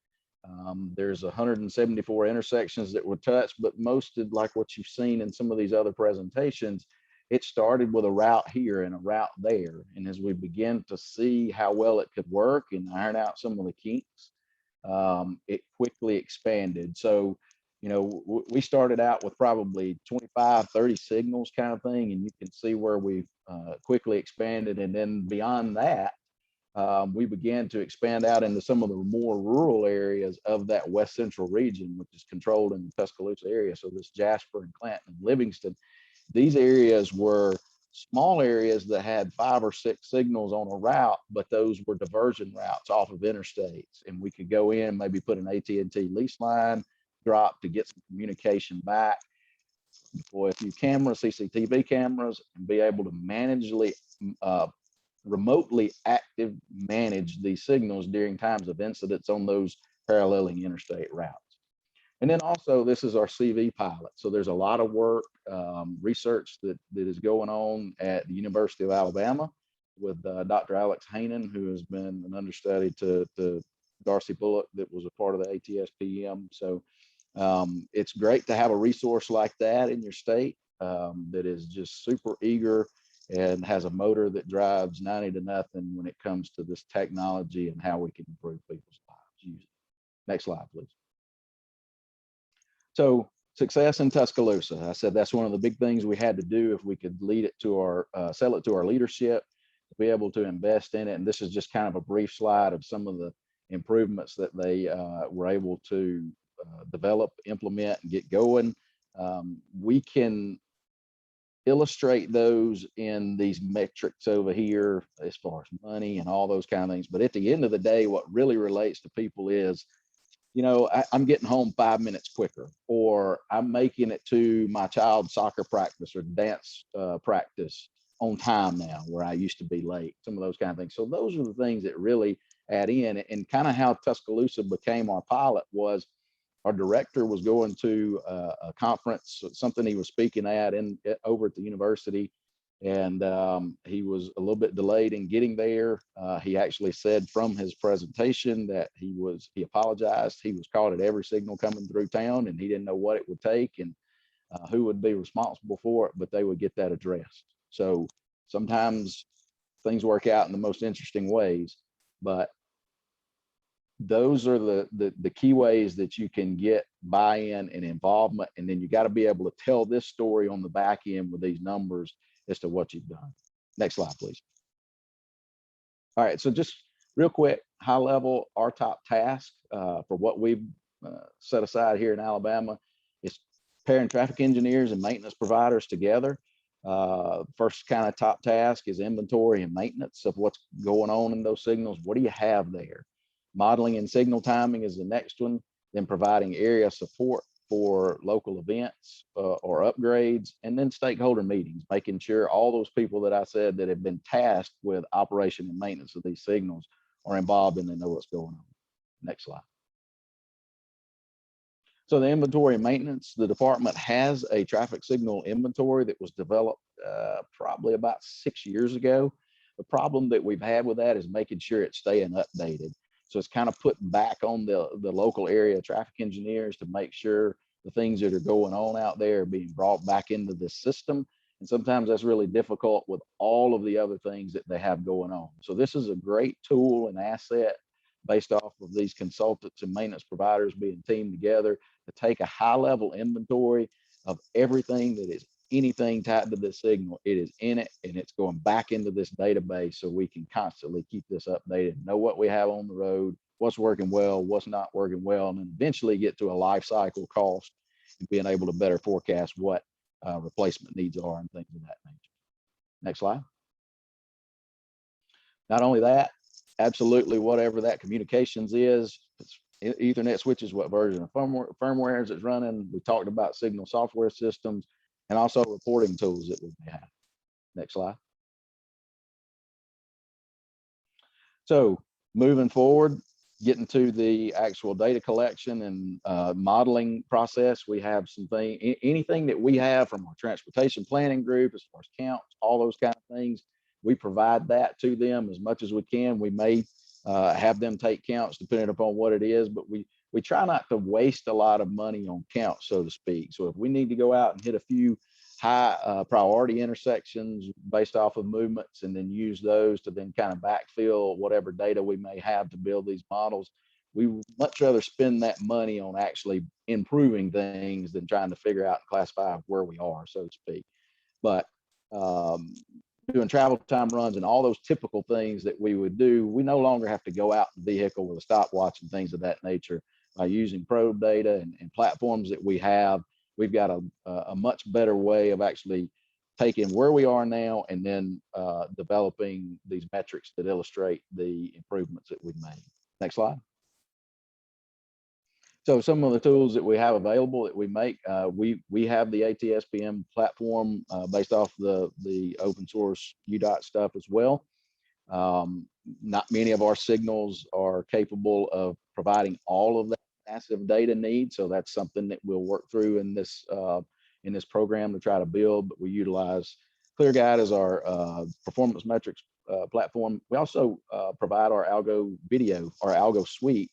There's 174 intersections that were touched, but most of like what you've seen in some of these other presentations, it started with a route here and a route there. And as we begin to see how well it could work and iron out some of the kinks, it quickly expanded. So, you know, we started out with probably 25, 30 signals kind of thing, and you can see where we've quickly expanded. And then beyond that, we began to expand out into some of the more rural areas of that West Central region, which is controlled in the Tuscaloosa area. So this Jasper and Clanton and Livingston, these areas were small areas that had 5 or 6 signals on a route, but those were diversion routes off of interstates. And we could go in, maybe put an AT&T lease line, drop to get some communication back, deploy a few cameras, CCTV cameras, and be able to remotely active manage these signals during times of incidents on those paralleling interstate routes. And then also, this is our CV pilot. So there's a lot of work, research that is going on at the University of Alabama with Dr. Alex Hainan, who has been an understudy to Darcy Bullock that was a part of the Atspm. So it's great to have a resource like that in your state that is just super eager and has a motor that drives 90 to nothing when it comes to this technology and how we can improve people's lives using it. Next slide, please. So success in Tuscaloosa. I said that's one of the big things we had to do if we could lead it to our, sell it to our leadership, to be able to invest in it. And this is just kind of a brief slide of some of the improvements that they were able to develop, implement, and get going. We can illustrate those in these metrics over here as far as money and all those kind of things. But at the end of the day, what really relates to people is, you know, I'm getting home 5 minutes quicker, or I'm making it to my child's soccer practice or dance practice on time now, where I used to be late, some of those kind of things. So those are the things that really add in. And kind of how Tuscaloosa became our pilot was our director was going to a conference, something he was speaking at over at the university. And he was a little bit delayed in getting there. He actually said from his presentation that he apologized. He was caught at every signal coming through town, and he didn't know what it would take and who would be responsible for it, but they would get that addressed. So sometimes things work out in the most interesting ways, but those are the key ways that you can get buy-in and involvement. And then you got to be able to tell this story on the back end with these numbers as to what you've done. Next slide, please. All right, so just real quick, high level Rtop task for what we've set aside here in Alabama is pairing traffic engineers and maintenance providers together. First kind of top task is inventory and maintenance of what's going on in those signals. What do you have there? Modeling and signal timing is the next one. Then providing area support for local events or upgrades, and then stakeholder meetings, making sure all those people that I said that have been tasked with operation and maintenance of these signals are involved and they know what's going on. Next slide. So the inventory and maintenance, the department has a traffic signal inventory that was developed probably about 6 years ago. The problem that we've had with that is making sure it's staying updated. So it's kind of put back on the local area traffic engineers to make sure the things that are going on out there are being brought back into the system. And sometimes that's really difficult with all of the other things that they have going on. So this is a great tool and asset based off of these consultants and maintenance providers being teamed together to take a high level inventory of everything that is anything tied to this signal. It is in it and it's going back into this database so we can constantly keep this updated, know what we have on the road, what's working well, what's not working well, and then eventually get to a life cycle cost and being able to better forecast what replacement needs are and things of that nature. Next slide. Not only that, absolutely whatever that communications is, it's Ethernet switches, what version of firmware is it's running. We talked about signal software systems and also reporting tools that we have. Next slide. So moving forward, getting to the actual data collection and modeling process, we have anything that we have from our transportation planning group as far as counts, all those kind of things we provide that to them as much as we can. We may have them take counts depending upon what it is, but we try not to waste a lot of money on counts, so to speak. So if we need to go out and hit a few high priority intersections based off of movements and then use those to then kind of backfill whatever data we may have to build these models, we much rather spend that money on actually improving things than trying to figure out and classify where we are, so to speak. But doing travel time runs and all those typical things that we would do, we no longer have to go out in the vehicle with a stopwatch and things of that nature. By using probe data and platforms that we have, we've got a much better way of actually taking where we are now and then developing these metrics that illustrate the improvements that we've made. Next slide. So some of the tools that we have available that we make, we have the Atspm platform based off the open source Gdot stuff as well. Not many of our signals are capable of providing all of that massive data needs, so that's something that we'll work through in this program to try to build. But we utilize ClearGuide as our performance metrics platform. We also provide our algo video, our algo suite,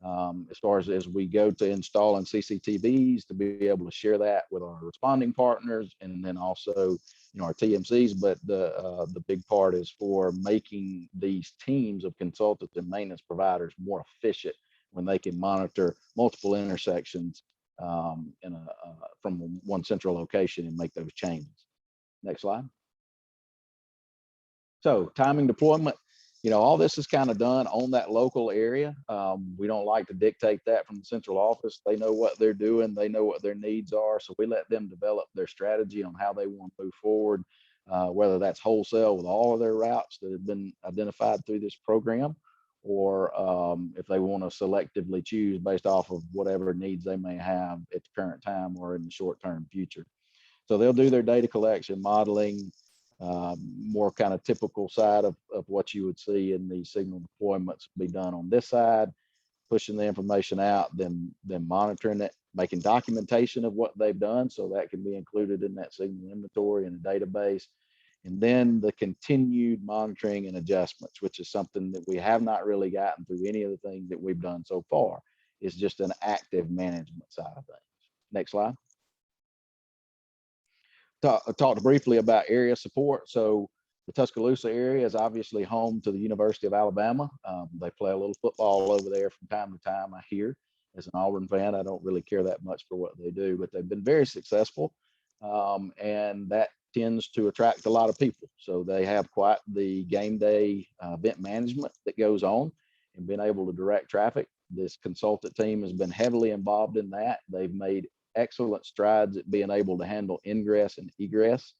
as far as we go to installing CCTVs to be able to share that with our responding partners, and then also our TMCs. But the big part is for making these teams of consultants and maintenance providers more efficient when they can monitor multiple intersections from one central location and make those changes. Next slide. So timing deployment, all this is kind of done on that local area. We don't like to dictate that from the central office. They know what they're doing. They know what their needs are. So we let them develop their strategy on how they want to move forward, whether that's wholesale with all of their routes that have been identified through this program, or if they want to selectively choose based off of whatever needs they may have at the current time or in the short-term future. So they'll do their data collection, modeling, more kind of typical side of what you would see in the signal deployments be done on this side, pushing the information out, then monitoring it, making documentation of what they've done, so that can be included in that signal inventory in a database. And then the continued monitoring and adjustments, which is something that we have not really gotten through any of the things that we've done so far. It's just an active management side of things. Next slide. Talked briefly about area support. So the Tuscaloosa area is obviously home to the University of Alabama. They play a little football over there from time to time, I hear. As an Auburn fan, I don't really care that much for what they do, but they've been very successful. And that tends to attract a lot of people. So they have quite the game day event management that goes on and being able to direct traffic. This consultant team has been heavily involved in that. They've made excellent strides at being able to handle ingress and egress.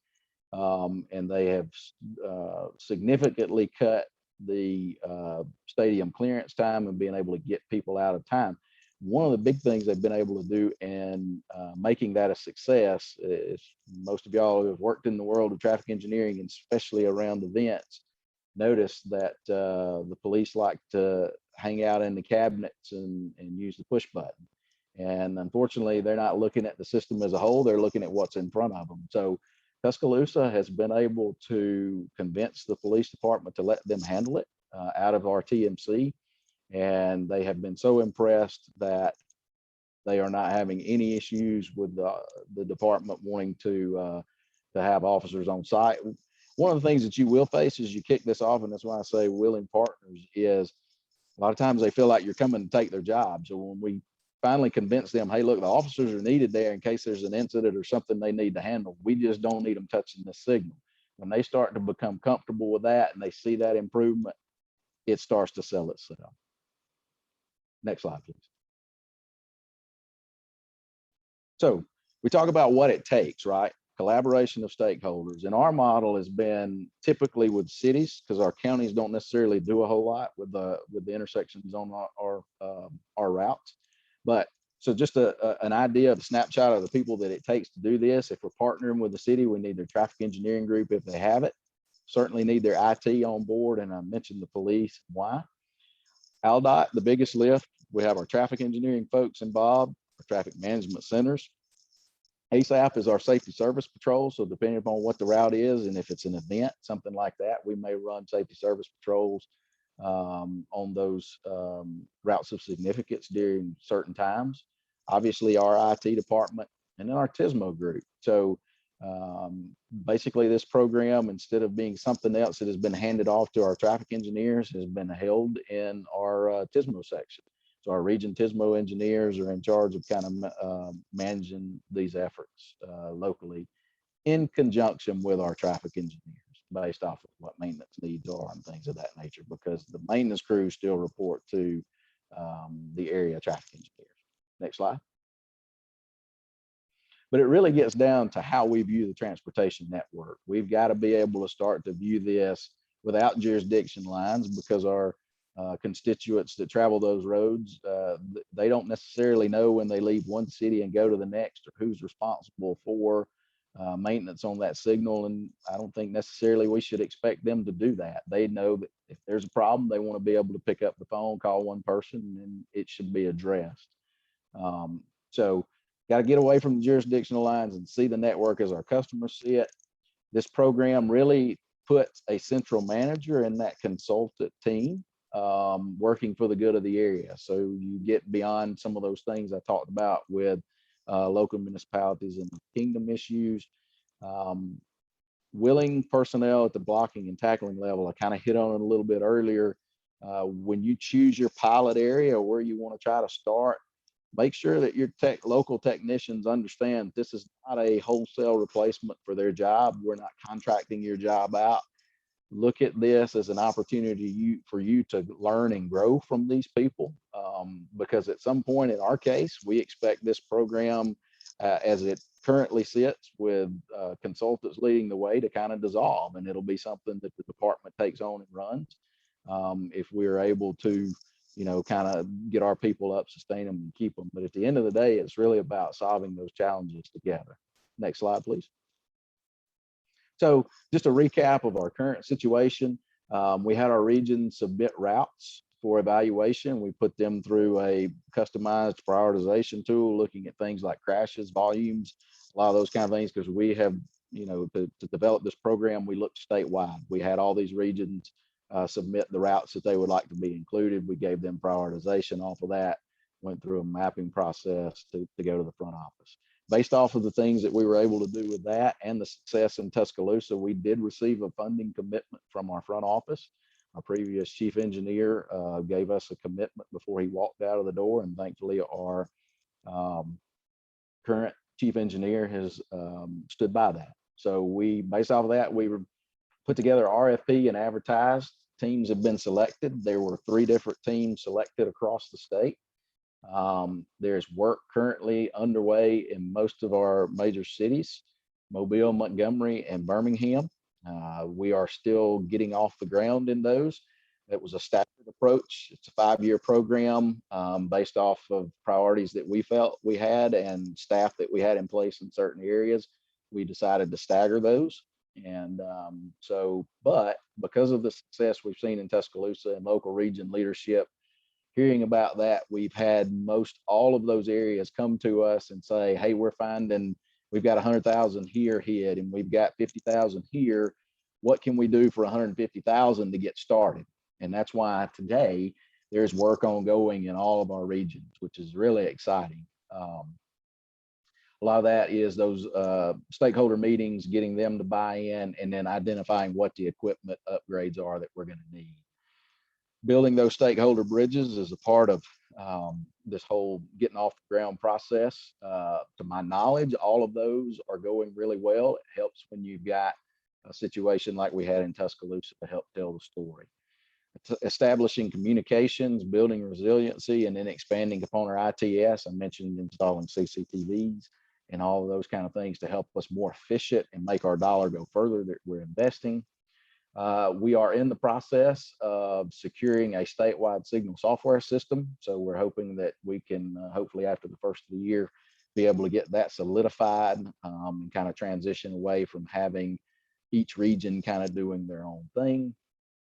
And they have significantly cut the stadium clearance time and being able to get people out of time. One of the big things they've been able to do in making that a success is, most of y'all who have worked in the world of traffic engineering, and especially around events, notice that the police like to hang out in the cabinets and use the push button. And unfortunately, they're not looking at the system as a whole. They're looking at what's in front of them. So Tuscaloosa has been able to convince the police department to let them handle it out of our TMC. And they have been so impressed that they are not having any issues with the department wanting to have officers on site. One of the things that you will face as you kick this off, and that's why I say willing partners, is a lot of times they feel like you're coming to take their job. So when we finally convince them, hey, look, the officers are needed there in case there's an incident or something they need to handle. We just don't need them touching the signal. When they start to become comfortable with that and they see that improvement, it starts to sell itself. Next slide, please. So we talk about what it takes, right? Collaboration of stakeholders. And our model has been typically with cities, because our counties don't necessarily do a whole lot with the intersections on our routes. But so just an idea of a snapshot of the people that it takes to do this. If we're partnering with the city, we need their traffic engineering group if they have it. Certainly need their IT on board, and I mentioned the police. Why? ALDOT, the biggest lift, we have our traffic engineering folks involved, our traffic management centers. ASAP is our safety service patrol. So depending upon what the route is, and if it's an event, something like that, we may run safety service patrols on those routes of significance during certain times. Obviously our IT department and then our TSMO group. So basically this program, instead of being something else that has been handed off to our traffic engineers, has been held in our TSMO section. So our region TSMO engineers are in charge of kind of managing these efforts locally in conjunction with our traffic engineers based off of what maintenance needs are and things of that nature, because the maintenance crews still report to the area traffic engineers. Next slide. But it really gets down to how we view the transportation network. We've got to be able to start to view this without jurisdiction lines, because our constituents that travel those roads, they don't necessarily know when they leave one city and go to the next, or who's responsible for maintenance on that signal. And I don't think necessarily we should expect them to do that. They know that if there's a problem, they want to be able to pick up the phone, call one person, and it should be addressed. So got to get away from the jurisdictional lines and see the network as our customers see it. This program really puts a central manager in that consultant team, working for the good of the area. So you get beyond some of those things I talked about with local municipalities and kingdom issues. Willing personnel at the blocking and tackling level, I kind of hit on it a little bit earlier. When you choose your pilot area or where you want to try to start, make sure that your local technicians understand this is not a wholesale replacement for their job. We're not contracting your job out. Look at this as an opportunity for you to learn and grow from these people, because at some point in our case, we expect this program as it currently sits with consultants leading the way to kind of dissolve, and it'll be something that the department takes on and runs. If we're able to, you know, kind of get our people up, sustain them and keep them. But at the end of the day, it's really about solving those challenges together. Next slide, please. So just a recap of our current situation. We had our region submit routes for evaluation. We put them through a customized prioritization tool, looking at things like crashes, volumes, a lot of those kind of things, because we have, you know, to develop this program, we looked statewide. We had all these regions submit the routes that they would like to be included. We gave them prioritization off of that, went through a mapping process to go to the front office. Based off of the things that we were able to do with that and the success in Tuscaloosa, we did receive a funding commitment from our front office. Our previous chief engineer gave us a commitment before he walked out of the door, and thankfully our current chief engineer has stood by that. So we, based off of that, we were put together RFP and advertised. Teams have been selected. There were 3 different teams selected across the state. There's work currently underway in most of our major cities, Mobile, Montgomery, and Birmingham. We are still getting off the ground in those. It was a staggered approach. It's a 5-year program based off of priorities that we felt we had and staff that we had in place in certain areas. We decided to stagger those. And but because of the success we've seen in Tuscaloosa and local region leadership, hearing about that, we've had most all of those areas come to us and say, hey, we're finding we've got 100,000 here hit and we've got 50,000 here. What can we do for 150,000 to get started? And that's why today there's work ongoing in all of our regions, which is really exciting. A lot of that is those stakeholder meetings, getting them to buy in, and then identifying what the equipment upgrades are that we're going to need. Building those stakeholder bridges is a part of this whole getting off the ground process. To my knowledge, all of those are going really well. It helps when you've got a situation like we had in Tuscaloosa to help tell the story. Establishing communications, building resiliency, and then expanding upon our ITS. I mentioned installing CCTVs and all of those kind of things to help us more efficient and make our dollar go further that we're investing. We are in the process of securing a statewide signal software system. So we're hoping that we can hopefully after the first of the year be able to get that solidified and kind of transition away from having each region kind of doing their own thing.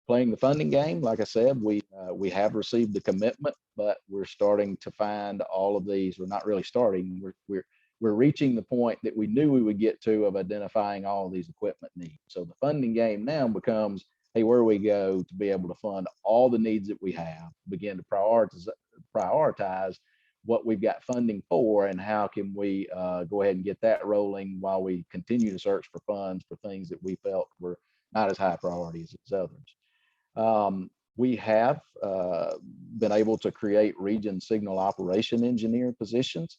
Playing the funding game, like I said, we have received the commitment, but we're starting to find all of these. We're not really starting. We're we're reaching the point that we knew we would get to of identifying all of these equipment needs. So the funding game now becomes, hey, where do we go to be able to fund all the needs that we have, begin to prioritize what we've got funding for, and how can we go ahead and get that rolling while we continue to search for funds for things that we felt were not as high priorities as others. We have been able to create region signal operation engineer positions.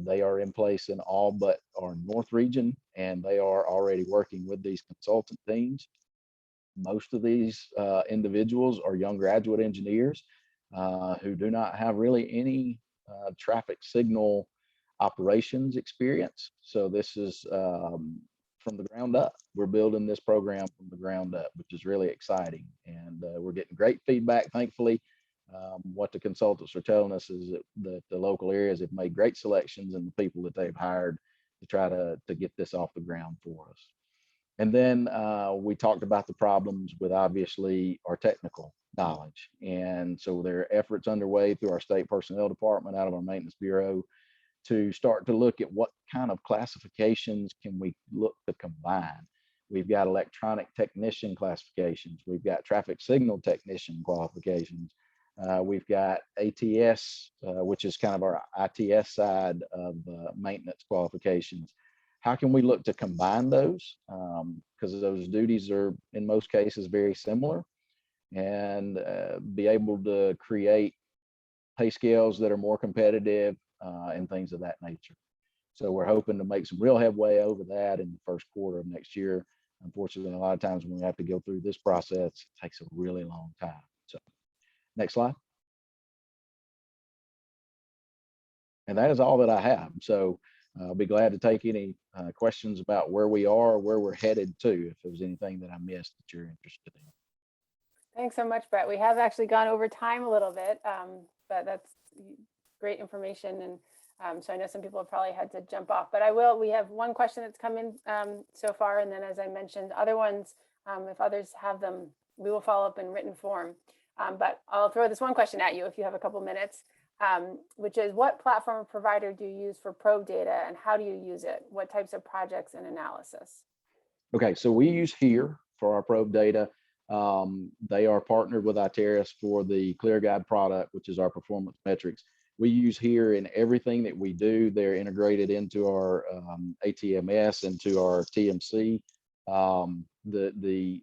They are in place in all but our North region, and they are already working with these consultant teams. Most of these individuals are young graduate engineers who do not have really any traffic signal operations experience. So this is from the ground up. We're building this program from the ground up, which is really exciting. And we're getting great feedback, thankfully. What the consultants are telling us is that the local areas have made great selections in the people that they've hired to try to get this off the ground for us. And then we talked about the problems with obviously our technical knowledge. And so there are efforts underway through our state personnel department out of our maintenance bureau to start to look at what kind of classifications can we look to combine. We've got electronic technician classifications. We've got traffic signal technician qualifications. We've got ATS, which is kind of our ITS side of maintenance qualifications. How can we look to combine those? Because those duties are in most cases very similar, and be able to create pay scales that are more competitive and things of that nature. So we're hoping to make some real headway over that in the first quarter of next year. Unfortunately, a lot of times when we have to go through this process, it takes a really long time. So next slide. And that is all that I have. So I'll be glad to take any questions about where we are, where we're headed to, if there's anything that I missed that you're interested in. Thanks so much, Brett. We have actually gone over time a little bit, but that's great information. And so I know some people have probably had to jump off, but we have one question that's come in so far. And then, as I mentioned, other ones, if others have them, we will follow up in written form. But I'll throw this one question at you if you have a couple minutes, which is, what platform or provider do you use for probe data, and how do you use it? What types of projects and analysis? Okay, so we use Here for our probe data. They are partnered with Iteris for the ClearGuide product, which is our performance metrics. We use Here in everything that we do. They're integrated into our ATMS, into our TMC. The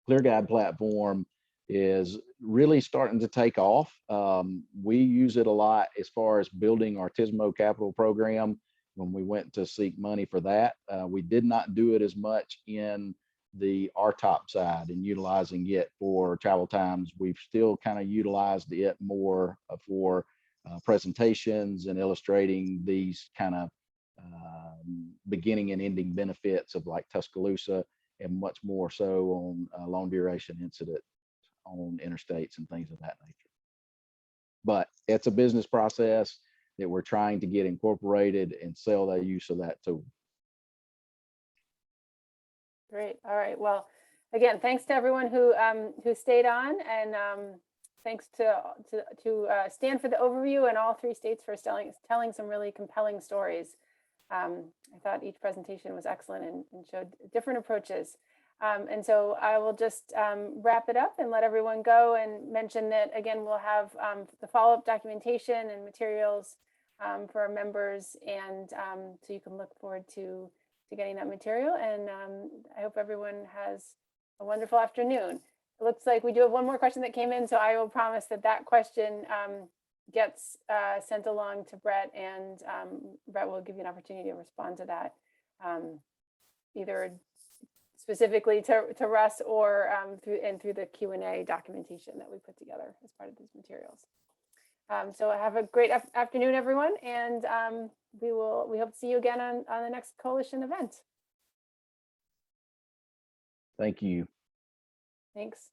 ClearGuide platform is really starting to take off. We use it a lot as far as building our TSMO capital program when we went to seek money for that. We did not do it as much in the Rtop side and utilizing it for travel times. We've still kind of utilized it more for presentations and illustrating these kind of beginning and ending benefits of like Tuscaloosa, and much more so on long duration incident on interstates and things of that nature. But it's a business process that we're trying to get incorporated and sell the use of that tool. Great. All right. Well, again, thanks to everyone who stayed on, and thanks to Stan for the overview, and all three states for telling some really compelling stories. I thought each presentation was excellent and showed different approaches. And so I will just wrap it up and let everyone go, and mention that, again, we'll have the follow-up documentation and materials for our members, and so you can look forward to getting that material. And I hope everyone has a wonderful afternoon. It looks like we do have one more question that came in, so I will promise that question gets sent along to Brett, and Brett will give you an opportunity to respond to that, either specifically to Russ or through the Q&A documentation that we put together as part of these materials. So have a great afternoon, everyone, and we hope to see you again on the next coalition event. Thank you. Thanks.